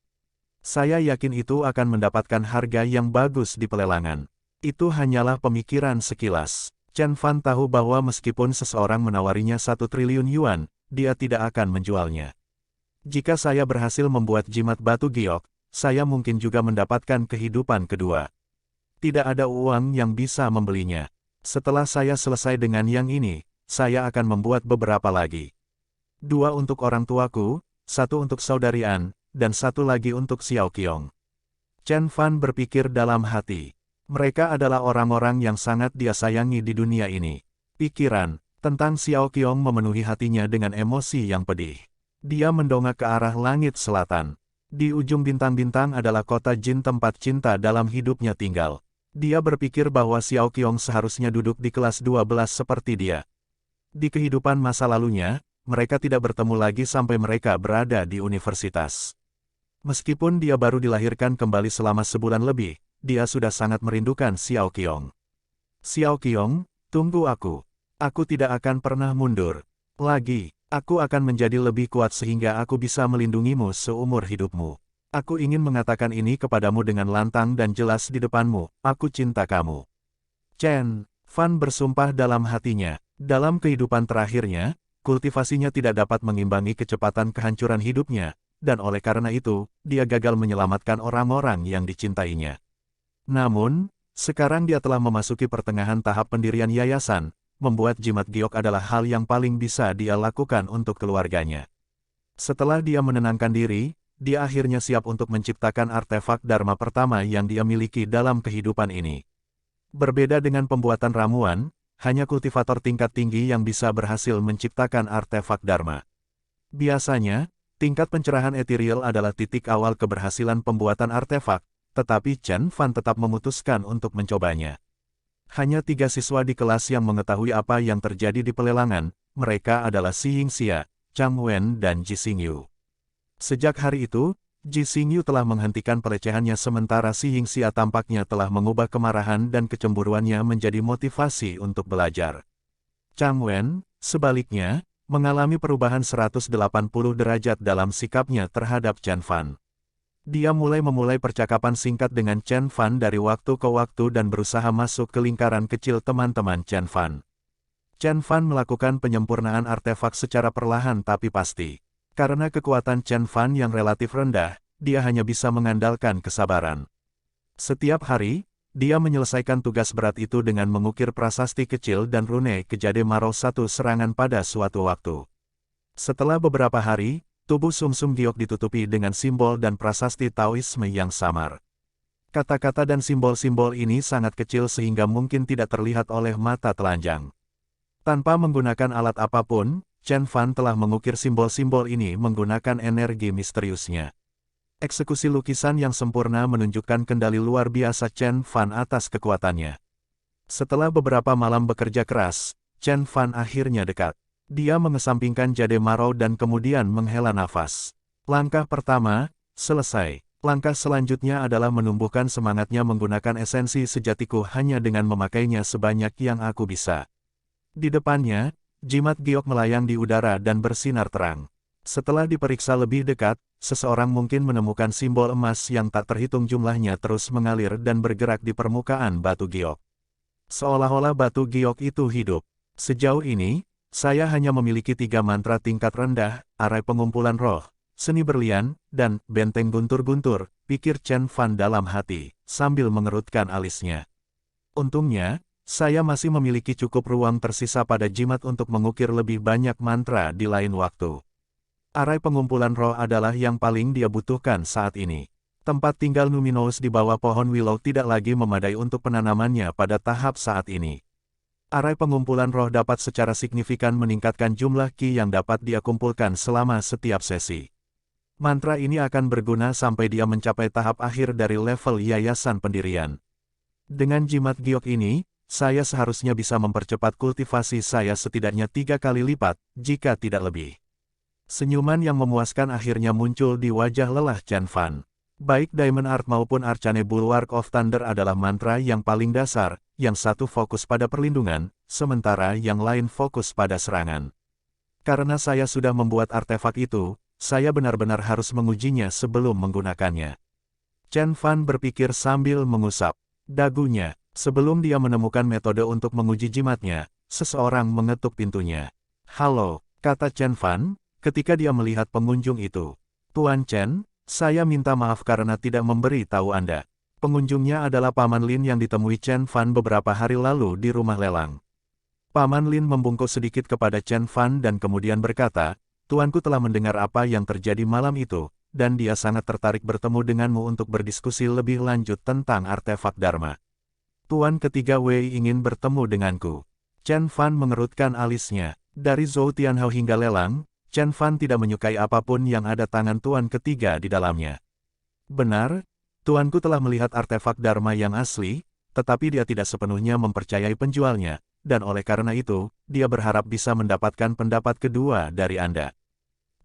Saya yakin itu akan mendapatkan harga yang bagus di pelelangan. Itu hanyalah pemikiran sekilas. Chen Fan tahu bahwa meskipun seseorang menawarinya 1 triliun yuan, dia tidak akan menjualnya. Jika saya berhasil membuat jimat batu giok, saya mungkin juga mendapatkan kehidupan kedua. Tidak ada uang yang bisa membelinya. Setelah saya selesai dengan yang ini, saya akan membuat beberapa lagi. 2 untuk orang tuaku, 1 untuk saudari An, dan 1 lagi untuk Xiao Qiong. Chen Fan berpikir dalam hati. Mereka adalah orang-orang yang sangat dia sayangi di dunia ini. Pikiran tentang Xiao Qiong memenuhi hatinya dengan emosi yang pedih. Dia mendongak ke arah langit selatan. Di ujung bintang-bintang adalah kota jin tempat cinta dalam hidupnya tinggal. Dia berpikir bahwa Xiao Qiong seharusnya duduk di kelas 12 seperti dia. Di kehidupan masa lalunya, mereka tidak bertemu lagi sampai mereka berada di universitas. Meskipun dia baru dilahirkan kembali selama sebulan lebih, dia sudah sangat merindukan Xiao Qiong. Xiao Qiong, tunggu aku. Aku tidak akan pernah mundur. Lagi, aku akan menjadi lebih kuat sehingga aku bisa melindungimu seumur hidupmu. Aku ingin mengatakan ini kepadamu dengan lantang dan jelas di depanmu, aku cinta kamu. Chen Fan bersumpah dalam hatinya, dalam kehidupan terakhirnya, kultivasinya tidak dapat mengimbangi kecepatan kehancuran hidupnya, dan oleh karena itu, dia gagal menyelamatkan orang-orang yang dicintainya. Namun, sekarang dia telah memasuki pertengahan tahap pendirian yayasan, membuat jimat giok adalah hal yang paling bisa dia lakukan untuk keluarganya. Setelah dia menenangkan diri, dia akhirnya siap untuk menciptakan artefak Dharma pertama yang dia miliki dalam kehidupan ini. Berbeda dengan pembuatan ramuan, hanya kultivator tingkat tinggi yang bisa berhasil menciptakan artefak Dharma. Biasanya, tingkat pencerahan ethereal adalah titik awal keberhasilan pembuatan artefak, tetapi Chen Fan tetap memutuskan untuk mencobanya. Hanya 3 siswa di kelas yang mengetahui apa yang terjadi di pelelangan, mereka adalah Xi Yingxia, Chang Wen dan Ji Xingyu. Sejak hari itu, Ji Xingyu telah menghentikan pelecehannya sementara Xi Yingxia tampaknya telah mengubah kemarahan dan kecemburuannya menjadi motivasi untuk belajar. Chang Wen, sebaliknya, mengalami perubahan 180 derajat dalam sikapnya terhadap Chen Fan. Dia memulai percakapan singkat dengan Chen Fan dari waktu ke waktu dan berusaha masuk ke lingkaran kecil teman-teman Chen Fan. Chen Fan melakukan penyempurnaan artefak secara perlahan tapi pasti. Karena kekuatan Chen Fan yang relatif rendah, dia hanya bisa mengandalkan kesabaran. Setiap hari, dia menyelesaikan tugas berat itu dengan mengukir prasasti kecil dan rune kejade Marau 1 serangan pada suatu waktu. Setelah beberapa hari, tubuh sumsum giok ditutupi dengan simbol dan prasasti Taoisme yang samar. Kata-kata dan simbol-simbol ini sangat kecil sehingga mungkin tidak terlihat oleh mata telanjang. Tanpa menggunakan alat apapun, Chen Fan telah mengukir simbol-simbol ini menggunakan energi misteriusnya. Eksekusi lukisan yang sempurna menunjukkan kendali luar biasa Chen Fan atas kekuatannya. Setelah beberapa malam bekerja keras, Chen Fan akhirnya dekat. Dia mengesampingkan jade Marau dan kemudian menghela nafas. Langkah pertama, selesai. Langkah selanjutnya adalah menumbuhkan semangatnya menggunakan esensi sejatiku hanya dengan memakainya sebanyak yang aku bisa. Di depannya, jimat giok melayang di udara dan bersinar terang. Setelah diperiksa lebih dekat, seseorang mungkin menemukan simbol emas yang tak terhitung jumlahnya terus mengalir dan bergerak di permukaan batu giok. Seolah-olah batu giok itu hidup. Sejauh ini, saya hanya memiliki 3 mantra tingkat rendah, arai pengumpulan roh, seni berlian, dan benteng guntur-guntur, pikir Chen Fan dalam hati, sambil mengerutkan alisnya. Untungnya, saya masih memiliki cukup ruang tersisa pada jimat untuk mengukir lebih banyak mantra di lain waktu. Arai pengumpulan roh adalah yang paling dia butuhkan saat ini. Tempat tinggal Numinous di bawah pohon willow tidak lagi memadai untuk penanamannya pada tahap saat ini. Arai pengumpulan roh dapat secara signifikan meningkatkan jumlah ki yang dapat dia kumpulkan selama setiap sesi. Mantra ini akan berguna sampai dia mencapai tahap akhir dari level yayasan pendirian. Dengan jimat giok ini, saya seharusnya bisa mempercepat kultivasi saya setidaknya 3 kali lipat, jika tidak lebih. Senyuman yang memuaskan akhirnya muncul di wajah lelah Chen Fan. Baik Diamond Art maupun Arcane Bulwark of Thunder adalah mantra yang paling dasar, yang satu fokus pada perlindungan, sementara yang lain fokus pada serangan. Karena saya sudah membuat artefak itu, saya benar-benar harus mengujinya sebelum menggunakannya. Chen Fan berpikir sambil mengusap dagunya. Sebelum dia menemukan metode untuk menguji jimatnya, seseorang mengetuk pintunya. "Halo," kata Chen Fan, ketika dia melihat pengunjung itu. "Tuan Chen, saya minta maaf karena tidak memberi tahu Anda." Pengunjungnya adalah Paman Lin yang ditemui Chen Fan beberapa hari lalu di rumah lelang. Paman Lin membungkuk sedikit kepada Chen Fan dan kemudian berkata, "Tuanku telah mendengar apa yang terjadi malam itu, dan dia sangat tertarik bertemu denganmu untuk berdiskusi lebih lanjut tentang artefak Dharma. Tuan ketiga Wei ingin bertemu denganku." Chen Fan mengerutkan alisnya. Dari Zhou Tianhao hingga lelang, Chen Fan tidak menyukai apapun yang ada tangan Tuan ketiga di dalamnya. "Benar, Tuanku telah melihat artefak Dharma yang asli, tetapi dia tidak sepenuhnya mempercayai penjualnya, dan oleh karena itu, dia berharap bisa mendapatkan pendapat kedua dari Anda."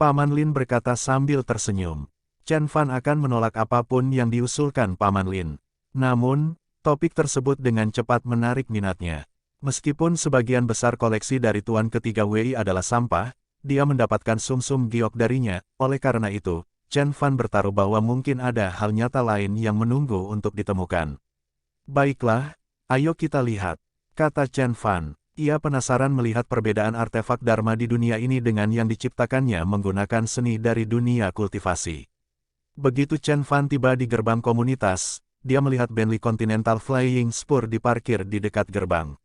Paman Lin berkata sambil tersenyum. Chen Fan akan menolak apapun yang diusulkan Paman Lin. Namun, topik tersebut dengan cepat menarik minatnya. Meskipun sebagian besar koleksi dari Tuan ketiga Wei adalah sampah, dia mendapatkan sumsum giok darinya, oleh karena itu, Chen Fan bertaruh bahwa mungkin ada hal nyata lain yang menunggu untuk ditemukan. "Baiklah, ayo kita lihat," kata Chen Fan. Ia penasaran melihat perbedaan artefak Dharma di dunia ini dengan yang diciptakannya menggunakan seni dari dunia kultivasi. Begitu Chen Fan tiba di gerbang komunitas, dia melihat Bentley Continental Flying Spur diparkir di dekat gerbang.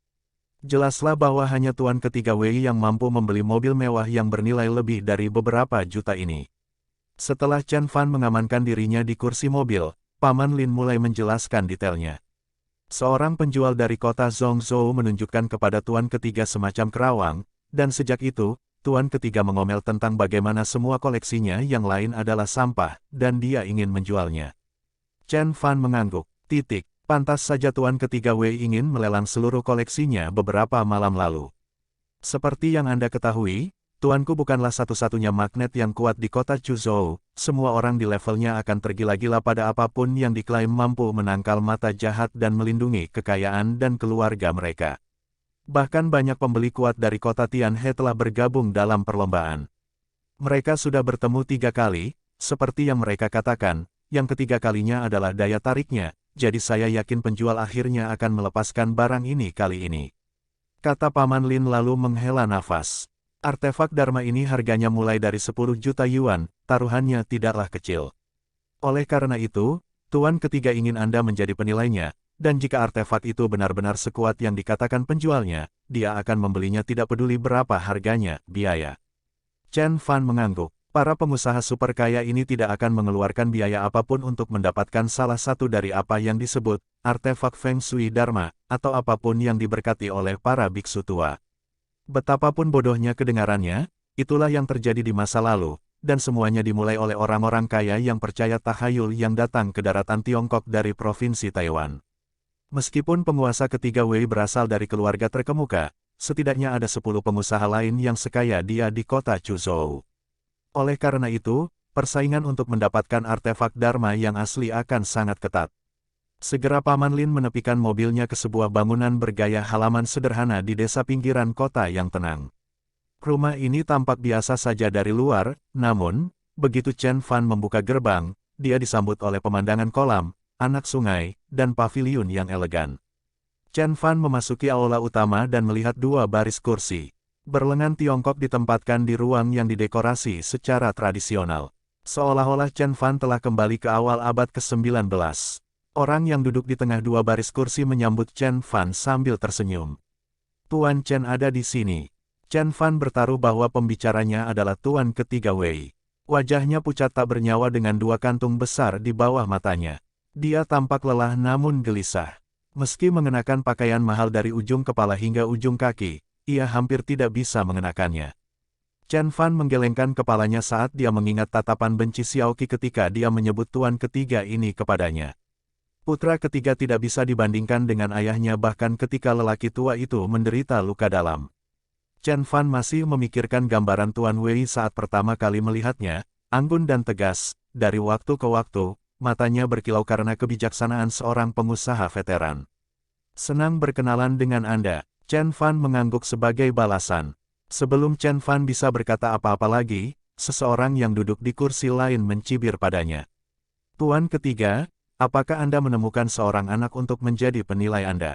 Jelaslah bahwa hanya Tuan ketiga Wei yang mampu membeli mobil mewah yang bernilai lebih dari beberapa juta ini. Setelah Chen Fan mengamankan dirinya di kursi mobil, Paman Lin mulai menjelaskan detailnya. Seorang penjual dari kota Zhongzhou menunjukkan kepada Tuan ketiga semacam kerawang, dan sejak itu, Tuan ketiga mengomel tentang bagaimana semua koleksinya yang lain adalah sampah, dan dia ingin menjualnya. Chen Fan mengangguk. Pantas saja Tuan ketiga Wei ingin melelang seluruh koleksinya beberapa malam lalu. Seperti yang Anda ketahui, Tuanku bukanlah satu-satunya magnet yang kuat di kota Chuzhou. Semua orang di levelnya akan tergila-gila pada apapun yang diklaim mampu menangkal mata jahat dan melindungi kekayaan dan keluarga mereka. Bahkan banyak pembeli kuat dari kota Tianhe telah bergabung dalam perlombaan. Mereka sudah bertemu 3 kali, seperti yang mereka katakan, yang ketiga kalinya adalah daya tariknya, jadi saya yakin penjual akhirnya akan melepaskan barang ini kali ini. Kata Paman Lin lalu menghela nafas. Artefak Dharma ini harganya mulai dari 10 juta yuan, taruhannya tidaklah kecil. Oleh karena itu, Tuan ketiga ingin Anda menjadi penilainya, dan jika artefak itu benar-benar sekuat yang dikatakan penjualnya, dia akan membelinya tidak peduli berapa harganya, biaya. Chen Fan mengangguk. Para pengusaha super kaya ini tidak akan mengeluarkan biaya apapun untuk mendapatkan salah satu dari apa yang disebut artefak Feng Shui Dharma, atau apapun yang diberkati oleh para biksu tua. Betapapun bodohnya kedengarannya, itulah yang terjadi di masa lalu, dan semuanya dimulai oleh orang-orang kaya yang percaya tahayul yang datang ke daratan Tiongkok dari provinsi Taiwan. Meskipun penguasa ketiga Wei berasal dari keluarga terkemuka, setidaknya ada 10 pengusaha lain yang sekaya dia di kota Chuzhou. Oleh karena itu, persaingan untuk mendapatkan artefak Dharma yang asli akan sangat ketat. Segera Paman Lin menepikan mobilnya ke sebuah bangunan bergaya halaman sederhana di desa pinggiran kota yang tenang. Rumah ini tampak biasa saja dari luar, namun, begitu Chen Fan membuka gerbang, dia disambut oleh pemandangan kolam, anak sungai, dan paviliun yang elegan. Chen Fan memasuki aula utama dan melihat 2 baris kursi. Berlengan Tiongkok ditempatkan di ruang yang didekorasi secara tradisional. Seolah-olah Chen Fan telah kembali ke awal abad ke-19. Orang yang duduk di tengah 2 baris kursi menyambut Chen Fan sambil tersenyum. "Tuan Chen ada di sini." Chen Fan bertaruh bahwa pembicaranya adalah Tuan ketiga Wei. Wajahnya pucat tak bernyawa dengan 2 kantung besar di bawah matanya. Dia tampak lelah namun gelisah. Meski mengenakan pakaian mahal dari ujung kepala hingga ujung kaki, ia hampir tidak bisa mengenakannya. Chen Fan menggelengkan kepalanya saat dia mengingat tatapan benci Xiaoqi ketika dia menyebut tuan ketiga ini kepadanya. Putra ketiga tidak bisa dibandingkan dengan ayahnya bahkan ketika lelaki tua itu menderita luka dalam. Chen Fan masih memikirkan gambaran Tuan Wei saat pertama kali melihatnya, anggun dan tegas, dari waktu ke waktu, matanya berkilau karena kebijaksanaan seorang pengusaha veteran. Senang berkenalan dengan Anda, Chen Fan mengangguk sebagai balasan. Sebelum Chen Fan bisa berkata apa-apa lagi, seseorang yang duduk di kursi lain mencibir padanya. Tuan ketiga, apakah Anda menemukan seorang anak untuk menjadi penilai Anda?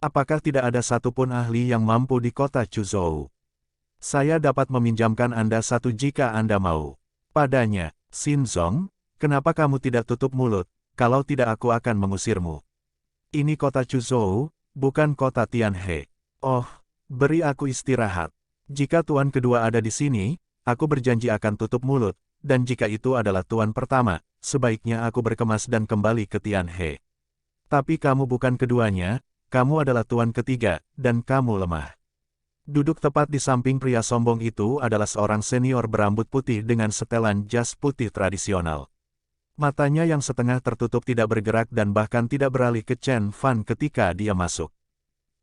Apakah tidak ada satupun ahli yang mampu di kota Chuzhou? Saya dapat meminjamkan Anda satu jika Anda mau. Padanya, Xin Zong, kenapa kamu tidak tutup mulut, kalau tidak aku akan mengusirmu. Ini kota Chuzhou, bukan kota Tianhe. Oh, beri aku istirahat. Jika tuan kedua ada di sini, aku berjanji akan tutup mulut, dan jika itu adalah tuan pertama, sebaiknya aku berkemas dan kembali ke Tianhe. Tapi kamu bukan keduanya, kamu adalah tuan ketiga, dan kamu lemah. Duduk tepat di samping pria sombong itu adalah seorang senior berambut putih dengan setelan jas putih tradisional. Matanya yang setengah tertutup tidak bergerak dan bahkan tidak beralih ke Chen Fan ketika dia masuk.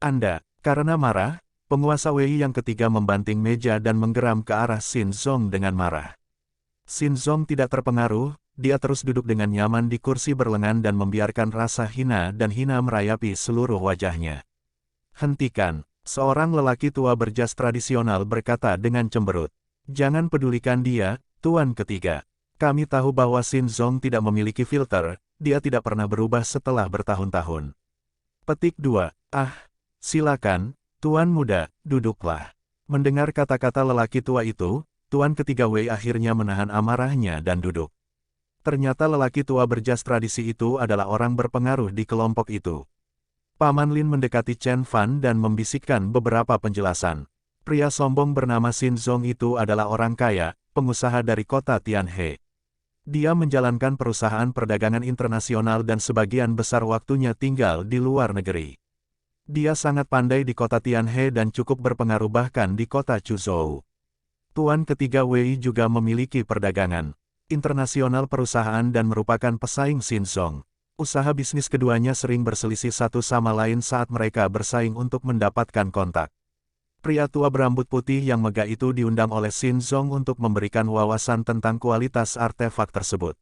Anda, karena marah, penguasa Wei yang ketiga membanting meja dan menggeram ke arah Xin Zong dengan marah. Xin Zong tidak terpengaruh, dia terus duduk dengan nyaman di kursi berlengan dan membiarkan rasa hina dan hina merayapi seluruh wajahnya. Hentikan, seorang lelaki tua berjas tradisional berkata dengan cemberut. Jangan pedulikan dia, tuan ketiga. Kami tahu bahwa Xin Zong tidak memiliki filter, dia tidak pernah berubah setelah bertahun-tahun. Petik 2. Silakan, tuan muda, duduklah. Mendengar kata-kata lelaki tua itu, tuan ketiga Wei akhirnya menahan amarahnya dan duduk. Ternyata lelaki tua berjas tradisi itu adalah orang berpengaruh di kelompok itu. Paman Lin mendekati Chen Fan dan membisikkan beberapa penjelasan. Pria sombong bernama Xin Zong itu adalah orang kaya, pengusaha dari kota Tianhe. Dia menjalankan perusahaan perdagangan internasional dan sebagian besar waktunya tinggal di luar negeri. Dia sangat pandai di kota Tianhe dan cukup berpengaruh bahkan di kota Chuzhou. Tuan ketiga Wei juga memiliki perdagangan internasional perusahaan dan merupakan pesaing Xin Zong. Usaha bisnis keduanya sering berselisih satu sama lain saat mereka bersaing untuk mendapatkan kontak. Pria tua berambut putih yang megah itu diundang oleh Xin Zong untuk memberikan wawasan tentang kualitas artefak tersebut.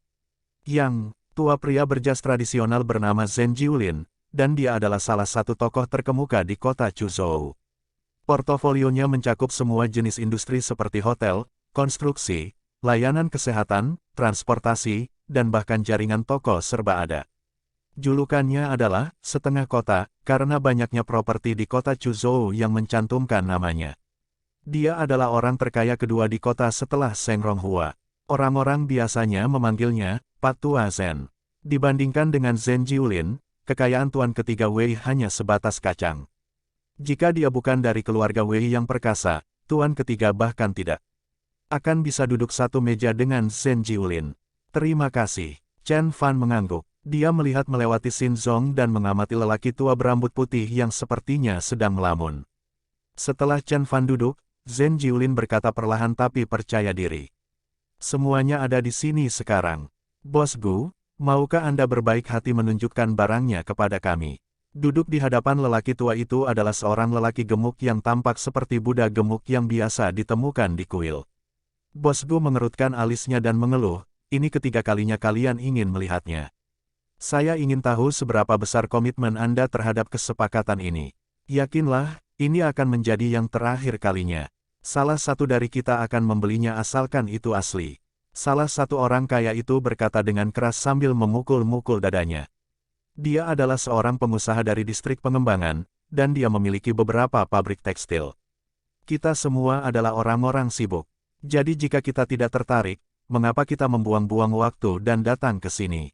Yang tua pria berjas tradisional bernama Zhen Jiulin, dan dia adalah salah satu tokoh terkemuka di kota Chuzhou. Portofolionya mencakup semua jenis industri seperti hotel, konstruksi, layanan kesehatan, transportasi, dan bahkan jaringan toko serba ada. Julukannya adalah setengah kota, karena banyaknya properti di kota Chuzhou yang mencantumkan namanya. Dia adalah orang terkaya kedua di kota setelah Zheng Ronghua. Orang-orang biasanya memanggilnya Pak Tua Zhen. Dibandingkan dengan Zhen Jiulin, kekayaan tuan ketiga Wei hanya sebatas kacang. Jika dia bukan dari keluarga Wei yang perkasa, tuan ketiga bahkan tidak akan bisa duduk satu meja dengan Zhen Jiulin. Terima kasih. Chen Fan mengangguk. Dia melihat melewati Xin Zong dan mengamati lelaki tua berambut putih yang sepertinya sedang melamun. Setelah Chen Fan duduk, Zhen Jiulin berkata perlahan tapi percaya diri. Semuanya ada di sini sekarang. Bos Gu, maukah Anda berbaik hati menunjukkan barangnya kepada kami? Duduk di hadapan lelaki tua itu adalah seorang lelaki gemuk yang tampak seperti Buddha gemuk yang biasa ditemukan di kuil. Bos Gu mengerutkan alisnya dan mengeluh, ini ketiga kalinya kalian ingin melihatnya. Saya ingin tahu seberapa besar komitmen Anda terhadap kesepakatan ini. Yakinlah, ini akan menjadi yang terakhir kalinya. Salah satu dari kita akan membelinya asalkan itu asli. Salah satu orang kaya itu berkata dengan keras sambil memukul-mukul dadanya. Dia adalah seorang pengusaha dari distrik pengembangan, dan dia memiliki beberapa pabrik tekstil. Kita semua adalah orang-orang sibuk. Jadi jika kita tidak tertarik, mengapa kita membuang-buang waktu dan datang ke sini?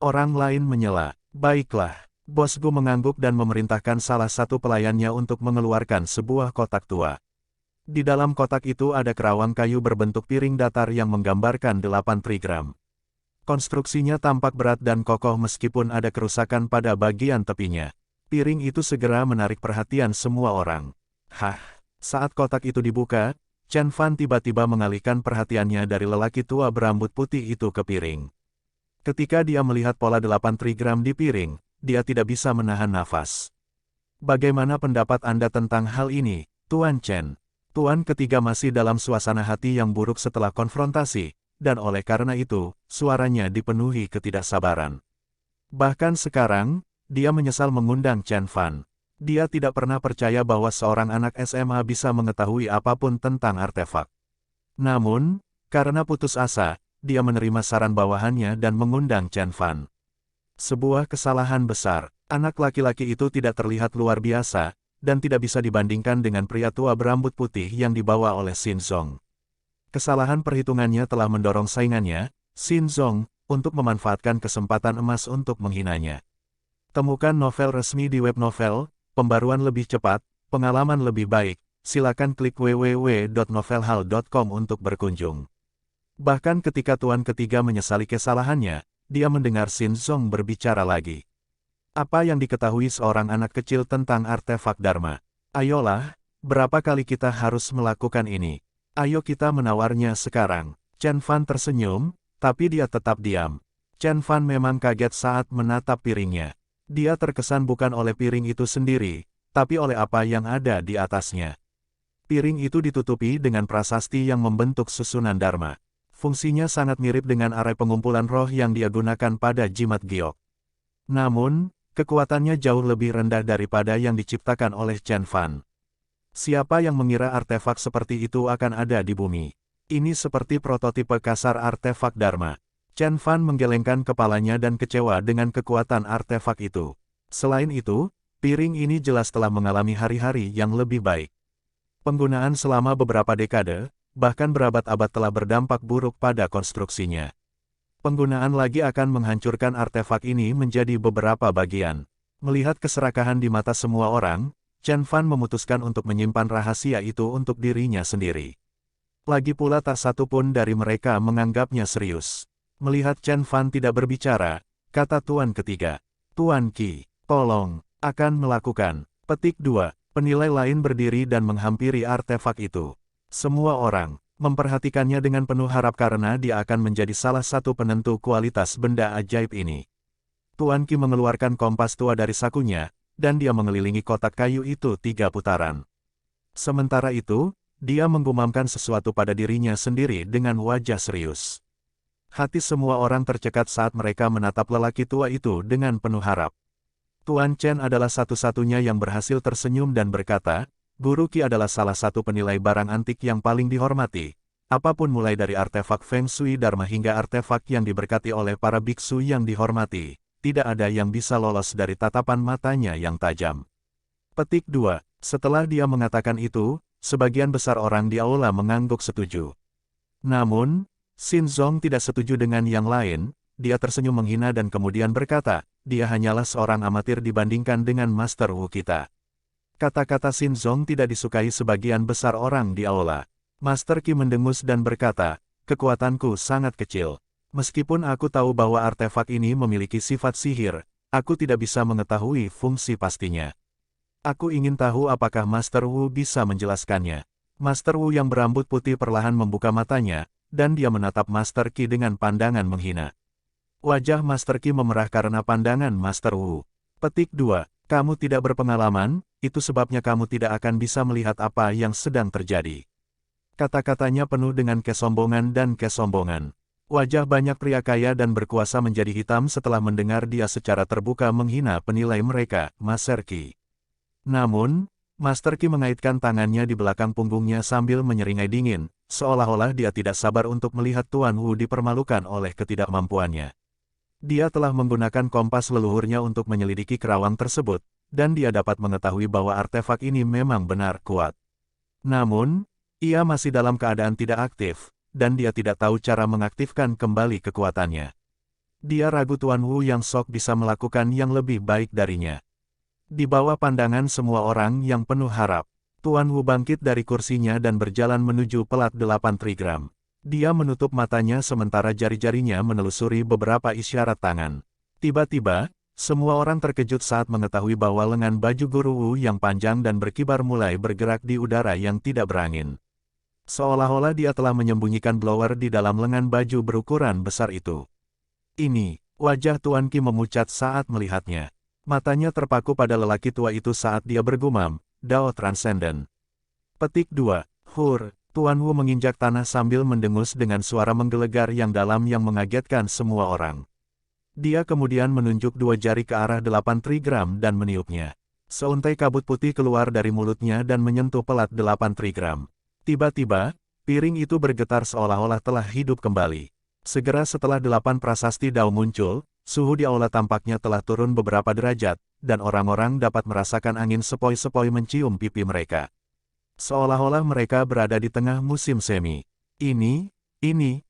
Orang lain menyela. Baiklah, Bos Gu mengangguk dan memerintahkan salah satu pelayannya untuk mengeluarkan sebuah kotak tua. Di dalam kotak itu ada kerawang kayu berbentuk piring datar yang menggambarkan 8 trigram. Konstruksinya tampak berat dan kokoh meskipun ada kerusakan pada bagian tepinya. Piring itu segera menarik perhatian semua orang. Hah! Saat kotak itu dibuka, Chen Fan tiba-tiba mengalihkan perhatiannya dari lelaki tua berambut putih itu ke piring. Ketika dia melihat pola 8 trigram di piring, dia tidak bisa menahan nafas. Bagaimana pendapat Anda tentang hal ini, Tuan Chen? Tuan ketiga masih dalam suasana hati yang buruk setelah konfrontasi, dan oleh karena itu, suaranya dipenuhi ketidaksabaran. Bahkan sekarang, dia menyesal mengundang Chen Fan. Dia tidak pernah percaya bahwa seorang anak SMA bisa mengetahui apapun tentang artefak. Namun, karena putus asa, dia menerima saran bawahannya dan mengundang Chen Fan. Sebuah kesalahan besar. Anak laki-laki itu tidak terlihat luar biasa, dan tidak bisa dibandingkan dengan pria tua berambut putih yang dibawa oleh Xin Zong. Kesalahan perhitungannya telah mendorong saingannya, Xin Zong, untuk memanfaatkan kesempatan emas untuk menghinanya. Temukan novel resmi di web novel, pembaruan lebih cepat, pengalaman lebih baik, silakan klik www.novelhall.com untuk berkunjung. Bahkan ketika tuan ketiga menyesali kesalahannya, dia mendengar Xin Zong berbicara lagi. Apa yang diketahui seorang anak kecil tentang artefak Dharma? Ayolah, berapa kali kita harus melakukan ini? Ayo kita menawarnya sekarang. Chen Fan tersenyum, tapi dia tetap diam. Chen Fan memang kaget saat menatap piringnya. Dia terkesan bukan oleh piring itu sendiri, tapi oleh apa yang ada di atasnya. Piring itu ditutupi dengan prasasti yang membentuk susunan Dharma. Fungsinya sangat mirip dengan arai pengumpulan roh yang dia gunakan pada jimat giok. Namun, kekuatannya jauh lebih rendah daripada yang diciptakan oleh Chen Fan. Siapa yang mengira artefak seperti itu akan ada di bumi? Ini seperti prototipe kasar artefak Dharma. Chen Fan menggelengkan kepalanya dan kecewa dengan kekuatan artefak itu. Selain itu, piring ini jelas telah mengalami hari-hari yang lebih baik. Penggunaan selama beberapa dekade, bahkan berabad-abad telah berdampak buruk pada konstruksinya. Penggunaan lagi akan menghancurkan artefak ini menjadi beberapa bagian. Melihat keserakahan di mata semua orang, Chen Fan memutuskan untuk menyimpan rahasia itu untuk dirinya sendiri. Lagi pula tak satu pun dari mereka menganggapnya serius. Melihat Chen Fan tidak berbicara, kata tuan ketiga, Tuan Qi, tolong, akan melakukan. Petik 2, penilai lain berdiri dan menghampiri artefak itu. Semua orang memperhatikannya dengan penuh harap karena dia akan menjadi salah satu penentu kualitas benda ajaib ini. Tuan Qi mengeluarkan kompas tua dari sakunya, dan dia mengelilingi kotak kayu itu 3 putaran. Sementara itu, dia menggumamkan sesuatu pada dirinya sendiri dengan wajah serius. Hati semua orang tercekat saat mereka menatap lelaki tua itu dengan penuh harap. Tuan Chen adalah satu-satunya yang berhasil tersenyum dan berkata, Guru Qi adalah salah satu penilai barang antik yang paling dihormati. Apapun mulai dari artefak Feng Shui Dharma hingga artefak yang diberkati oleh para biksu yang dihormati, tidak ada yang bisa lolos dari tatapan matanya yang tajam. Petik 2. Setelah dia mengatakan itu, sebagian besar orang di aula mengangguk setuju. Namun, Xin Zong tidak setuju dengan yang lain, dia tersenyum menghina dan kemudian berkata, dia hanyalah seorang amatir dibandingkan dengan Master Wu kita. Kata-kata Xin Zong tidak disukai sebagian besar orang di aula. Master Qi mendengus dan berkata, kekuatanku sangat kecil. Meskipun aku tahu bahwa artefak ini memiliki sifat sihir, aku tidak bisa mengetahui fungsi pastinya. Aku ingin tahu apakah Master Wu bisa menjelaskannya. Master Wu yang berambut putih perlahan membuka matanya, dan dia menatap Master Qi dengan pandangan menghina. Wajah Master Qi memerah karena pandangan Master Wu. Petik 2. Kamu tidak berpengalaman, itu sebabnya kamu tidak akan bisa melihat apa yang sedang terjadi. Kata-katanya penuh dengan kesombongan dan kesombongan. Wajah banyak pria kaya dan berkuasa menjadi hitam setelah mendengar dia secara terbuka menghina penilai mereka, Master Qi. Namun, Master Qi mengaitkan tangannya di belakang punggungnya sambil menyeringai dingin, seolah-olah dia tidak sabar untuk melihat Tuan Wu dipermalukan oleh ketidakmampuannya. Dia telah menggunakan kompas leluhurnya untuk menyelidiki kerawang tersebut, dan dia dapat mengetahui bahwa artefak ini memang benar kuat. Namun, ia masih dalam keadaan tidak aktif, dan dia tidak tahu cara mengaktifkan kembali kekuatannya. Dia ragu Tuan Wu yang sok bisa melakukan yang lebih baik darinya. Di bawah pandangan semua orang yang penuh harap, Tuan Wu bangkit dari kursinya dan berjalan menuju pelat 8 trigram. Dia menutup matanya sementara jari-jarinya menelusuri beberapa isyarat tangan. Tiba-tiba, semua orang terkejut saat mengetahui bahwa lengan baju Guru Wu yang panjang dan berkibar mulai bergerak di udara yang tidak berangin. Seolah-olah dia telah menyembunyikan blower di dalam lengan baju berukuran besar itu. Ini, wajah Tuan Qi memucat saat melihatnya. Matanya terpaku pada lelaki tua itu saat dia bergumam, Dao Transcendent. Petik 2. Hur, Tuan Wu menginjak tanah sambil mendengus dengan suara menggelegar yang dalam yang mengagetkan semua orang. Dia kemudian menunjuk dua jari ke arah 8 trigram dan meniupnya. Seuntai kabut putih keluar dari mulutnya dan menyentuh pelat 8 trigram. Tiba-tiba, piring itu bergetar seolah-olah telah hidup kembali. Segera setelah 8 prasasti Dao muncul, suhu di aula tampaknya telah turun beberapa derajat, dan orang-orang dapat merasakan angin sepoi-sepoi mencium pipi mereka. Seolah-olah mereka berada di tengah musim semi. Ini,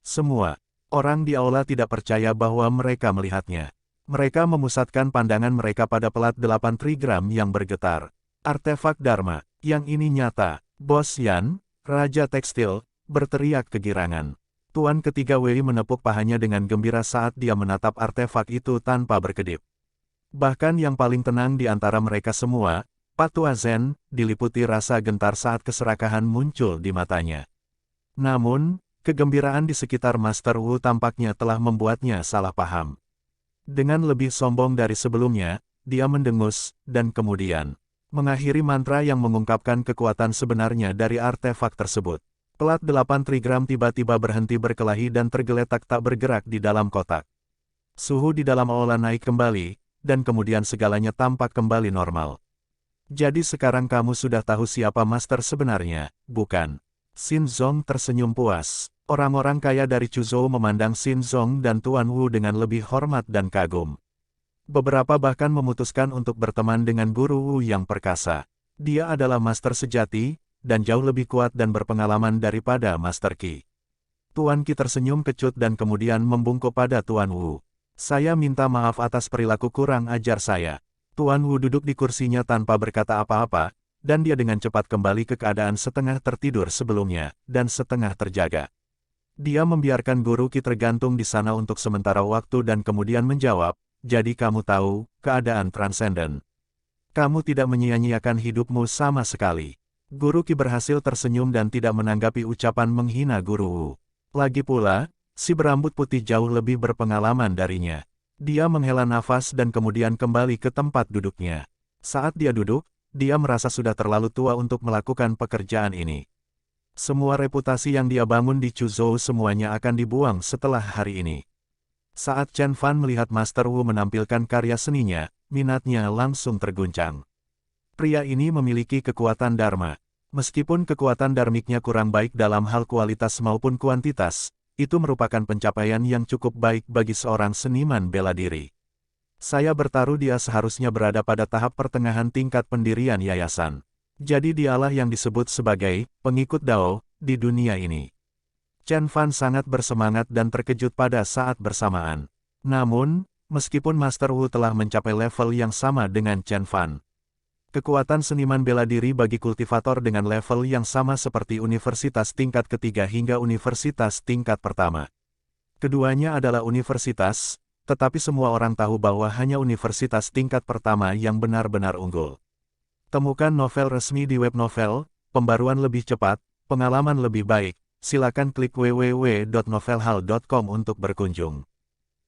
semua. Orang di aula tidak percaya bahwa mereka melihatnya. Mereka memusatkan pandangan mereka pada pelat 8 trigram yang bergetar. Artefak Dharma, yang ini nyata. Bos Yan, Raja Tekstil, berteriak kegirangan. Tuan ketiga Wei menepuk pahanya dengan gembira saat dia menatap artefak itu tanpa berkedip. Bahkan yang paling tenang di antara mereka semua, Pak Tua Zen, diliputi rasa gentar saat keserakahan muncul di matanya. Namun, kegembiraan di sekitar Master Wu tampaknya telah membuatnya salah paham. Dengan lebih sombong dari sebelumnya, dia mendengus, dan kemudian mengakhiri mantra yang mengungkapkan kekuatan sebenarnya dari artefak tersebut. Pelat 8 trigram tiba-tiba berhenti berkelahi dan tergeletak tak bergerak di dalam kotak. Suhu di dalam aula naik kembali, dan kemudian segalanya tampak kembali normal. Jadi sekarang kamu sudah tahu siapa master sebenarnya, bukan? Xin Zong tersenyum puas. Orang-orang kaya dari Chuzhou memandang Xin Zong dan Tuan Wu dengan lebih hormat dan kagum. Beberapa bahkan memutuskan untuk berteman dengan Guru Wu yang perkasa. Dia adalah master sejati, dan jauh lebih kuat dan berpengalaman daripada Master Qi. Tuan Qi tersenyum kecut dan kemudian membungkuk pada Tuan Wu. Saya minta maaf atas perilaku kurang ajar saya. Tuan Wu duduk di kursinya tanpa berkata apa-apa, dan dia dengan cepat kembali ke keadaan setengah tertidur sebelumnya, dan setengah terjaga. Dia membiarkan Guru Qi tergantung di sana untuk sementara waktu dan kemudian menjawab, jadi kamu tahu, keadaan transenden. Kamu tidak menyia-nyiakan hidupmu sama sekali. Guru Qi berhasil tersenyum dan tidak menanggapi ucapan menghina Guru Wu. Lagi pula, si berambut putih jauh lebih berpengalaman darinya. Dia menghela nafas dan kemudian kembali ke tempat duduknya. Saat dia duduk, dia merasa sudah terlalu tua untuk melakukan pekerjaan ini. Semua reputasi yang dia bangun di Chuzhou semuanya akan dibuang setelah hari ini. Saat Chen Fan melihat Master Wu menampilkan karya seninya, minatnya langsung terguncang. Pria ini memiliki kekuatan Dharma. Meskipun kekuatan dharmiknya kurang baik dalam hal kualitas maupun kuantitas, itu merupakan pencapaian yang cukup baik bagi seorang seniman bela diri. Saya bertaruh dia seharusnya berada pada tahap pertengahan tingkat pendirian yayasan. Jadi dialah yang disebut sebagai pengikut Dao di dunia ini. Chen Fan sangat bersemangat dan terkejut pada saat bersamaan. Namun, meskipun Master Wu telah mencapai level yang sama dengan Chen Fan, kekuatan seniman bela diri bagi kultivator dengan level yang sama seperti universitas tingkat ketiga hingga universitas tingkat pertama. Keduanya adalah universitas, tetapi semua orang tahu bahwa hanya universitas tingkat pertama yang benar-benar unggul. Temukan novel resmi di web novel, pembaruan lebih cepat, pengalaman lebih baik. Silakan klik www.novelhal.com untuk berkunjung.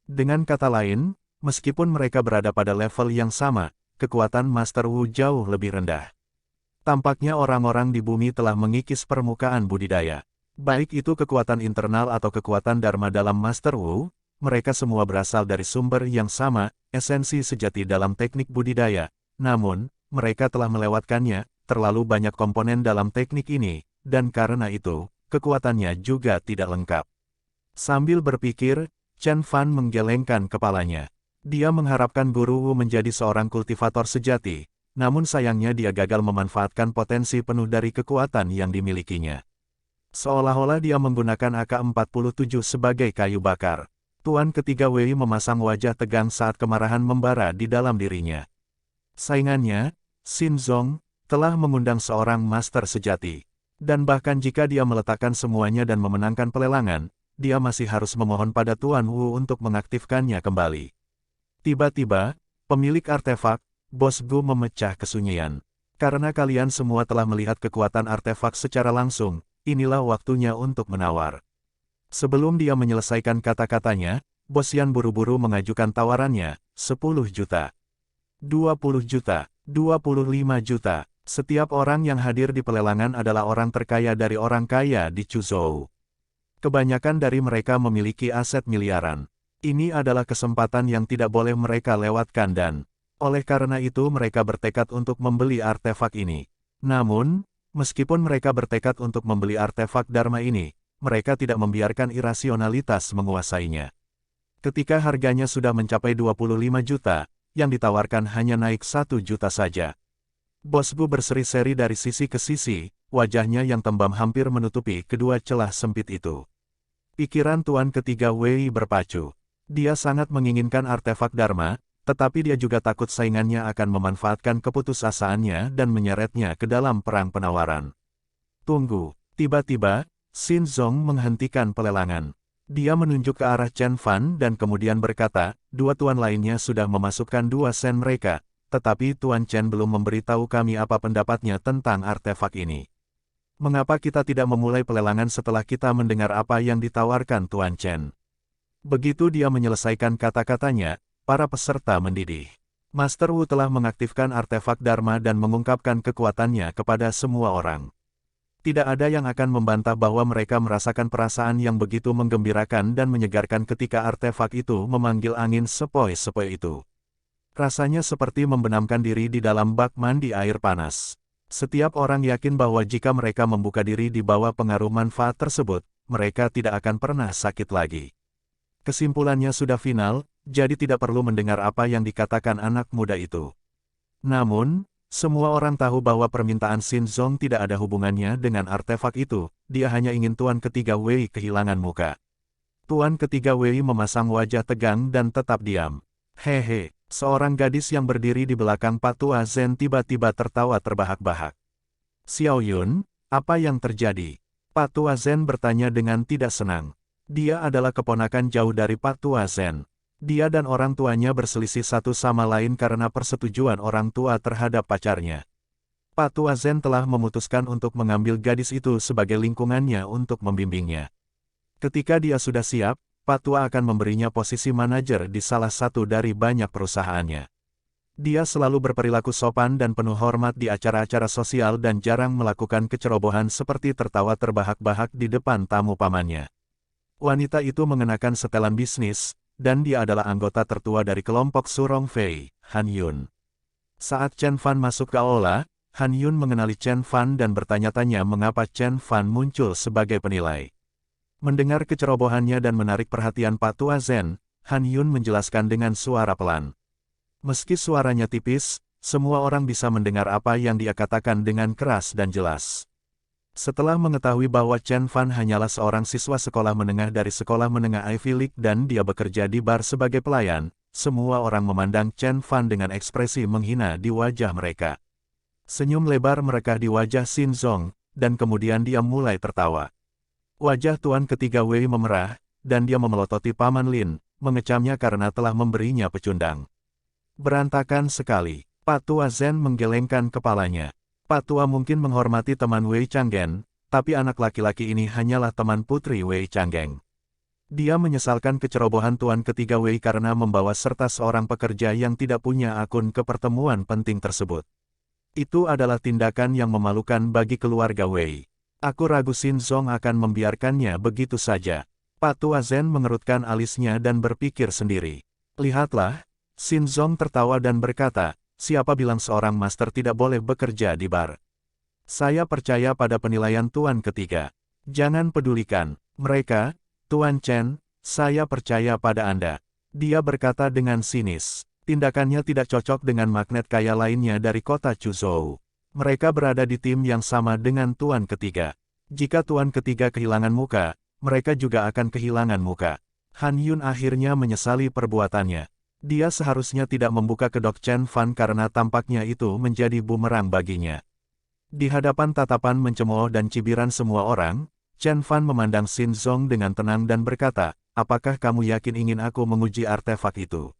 Dengan kata lain, meskipun mereka berada pada level yang sama, kekuatan Master Wu jauh lebih rendah. Tampaknya orang-orang di bumi telah mengikis permukaan budidaya. Baik itu kekuatan internal atau kekuatan Dharma dalam Master Wu, mereka semua berasal dari sumber yang sama, esensi sejati dalam teknik budidaya. Namun, mereka telah melewatkannya, terlalu banyak komponen dalam teknik ini, dan karena itu, kekuatannya juga tidak lengkap. Sambil berpikir, Chen Fan menggelengkan kepalanya. Dia mengharapkan Guru Wu menjadi seorang kultivator sejati, namun sayangnya dia gagal memanfaatkan potensi penuh dari kekuatan yang dimilikinya. Seolah-olah dia menggunakan AK-47 sebagai kayu bakar. Tuan ketiga Wei memasang wajah tegang saat kemarahan membara di dalam dirinya. Saingannya, Xin Zong, telah mengundang seorang master sejati. Dan bahkan jika dia meletakkan semuanya dan memenangkan pelelangan, dia masih harus memohon pada Tuan Wu untuk mengaktifkannya kembali. Tiba-tiba, pemilik artefak, Bos Gu memecah kesunyian. Karena kalian semua telah melihat kekuatan artefak secara langsung, inilah waktunya untuk menawar. Sebelum dia menyelesaikan kata-katanya, Bos Yan buru-buru mengajukan tawarannya, 10 juta. 20 juta, 25 juta. Setiap orang yang hadir di pelelangan adalah orang terkaya dari orang kaya di Chuzhou. Kebanyakan dari mereka memiliki aset miliaran. Ini adalah kesempatan yang tidak boleh mereka lewatkan dan, oleh karena itu mereka bertekad untuk membeli artefak ini. Namun, meskipun mereka bertekad untuk membeli artefak Dharma ini, mereka tidak membiarkan irasionalitas menguasainya. Ketika harganya sudah mencapai 25 juta, yang ditawarkan hanya naik 1 juta saja. Bos Gu berseri-seri dari sisi ke sisi, wajahnya yang tembam hampir menutupi kedua celah sempit itu. Pikiran Tuan ketiga Wei berpacu. Dia sangat menginginkan artefak Dharma, tetapi dia juga takut saingannya akan memanfaatkan keputusasaannya dan menyeretnya ke dalam perang penawaran. Tunggu, tiba-tiba, Xin Zong menghentikan pelelangan. Dia menunjuk ke arah Chen Fan dan kemudian berkata, dua tuan lainnya sudah memasukkan 2 sen mereka. Tetapi Tuan Chen belum memberitahu kami apa pendapatnya tentang artefak ini. Mengapa kita tidak memulai pelelangan setelah kita mendengar apa yang ditawarkan Tuan Chen? Begitu dia menyelesaikan kata-katanya, para peserta mendidih. Master Wu telah mengaktifkan artefak Dharma dan mengungkapkan kekuatannya kepada semua orang. Tidak ada yang akan membantah bahwa mereka merasakan perasaan yang begitu menggembirakan dan menyegarkan ketika artefak itu memanggil angin sepoi-sepoi itu. Rasanya seperti membenamkan diri di dalam bak mandi air panas. Setiap orang yakin bahwa jika mereka membuka diri di bawah pengaruh manfaat tersebut, mereka tidak akan pernah sakit lagi. Kesimpulannya sudah final, jadi tidak perlu mendengar apa yang dikatakan anak muda itu. Namun, semua orang tahu bahwa permintaan Xin Zong tidak ada hubungannya dengan artefak itu, dia hanya ingin Tuan ketiga Wei kehilangan muka. Tuan ketiga Wei memasang wajah tegang dan tetap diam. Hehe. Seorang gadis yang berdiri di belakang Patua Zen tiba-tiba tertawa terbahak-bahak. Xiao Yun, apa yang terjadi? Patua Zen bertanya dengan tidak senang. Dia adalah keponakan jauh dari Patua Zen. Dia dan orang tuanya berselisih satu sama lain karena persetujuan orang tua terhadap pacarnya. Patua Zen telah memutuskan untuk mengambil gadis itu sebagai lingkungannya untuk membimbingnya. Ketika dia sudah siap, Patua akan memberinya posisi manajer di salah satu dari banyak perusahaannya. Dia selalu berperilaku sopan dan penuh hormat di acara-acara sosial dan jarang melakukan kecerobohan seperti tertawa terbahak-bahak di depan tamu pamannya. Wanita itu mengenakan setelan bisnis, dan dia adalah anggota tertua dari kelompok Surong Fei, Han Yun. Saat Chen Fan masuk ke aula, Han Yun mengenali Chen Fan dan bertanya-tanya mengapa Chen Fan muncul sebagai penilai. Mendengar kecerobohannya dan menarik perhatian Patua Zen, Han Yun menjelaskan dengan suara pelan. Meski suaranya tipis, semua orang bisa mendengar apa yang dia katakan dengan keras dan jelas. Setelah mengetahui bahwa Chen Fan hanyalah seorang siswa sekolah menengah dari sekolah menengah Ivy League dan dia bekerja di bar sebagai pelayan, semua orang memandang Chen Fan dengan ekspresi menghina di wajah mereka. Senyum lebar merekah di wajah Xin Zong, dan kemudian dia mulai tertawa. Wajah Tuan ketiga Wei memerah, dan dia memelototi Paman Lin, mengecamnya karena telah memberinya pecundang. Berantakan sekali. Patua Zen menggelengkan kepalanya. Patua mungkin menghormati teman Wei Changgen, tapi anak laki-laki ini hanyalah teman putri Wei Changgeng. Dia menyesalkan kecerobohan Tuan ketiga Wei karena membawa serta seorang pekerja yang tidak punya akun ke pertemuan penting tersebut. Itu adalah tindakan yang memalukan bagi keluarga Wei. Aku ragu Xin Zong akan membiarkannya begitu saja. Patua Zen mengerutkan alisnya dan berpikir sendiri. Lihatlah, Xin Zong tertawa dan berkata, siapa bilang seorang master tidak boleh bekerja di bar? Saya percaya pada penilaian Tuan ketiga. Jangan pedulikan mereka, Tuan Chen, saya percaya pada Anda. Dia berkata dengan sinis. Tindakannya tidak cocok dengan magnet kaya lainnya dari kota Chuzhou. Mereka berada di tim yang sama dengan Tuan ketiga. Jika Tuan ketiga kehilangan muka, mereka juga akan kehilangan muka. Han Yun akhirnya menyesali perbuatannya. Dia seharusnya tidak membuka kedok Chen Fan karena tampaknya itu menjadi bumerang baginya. Di hadapan tatapan mencemooh dan cibiran semua orang, Chen Fan memandang Xin Zong dengan tenang dan berkata, apakah kamu yakin ingin aku menguji artefak itu?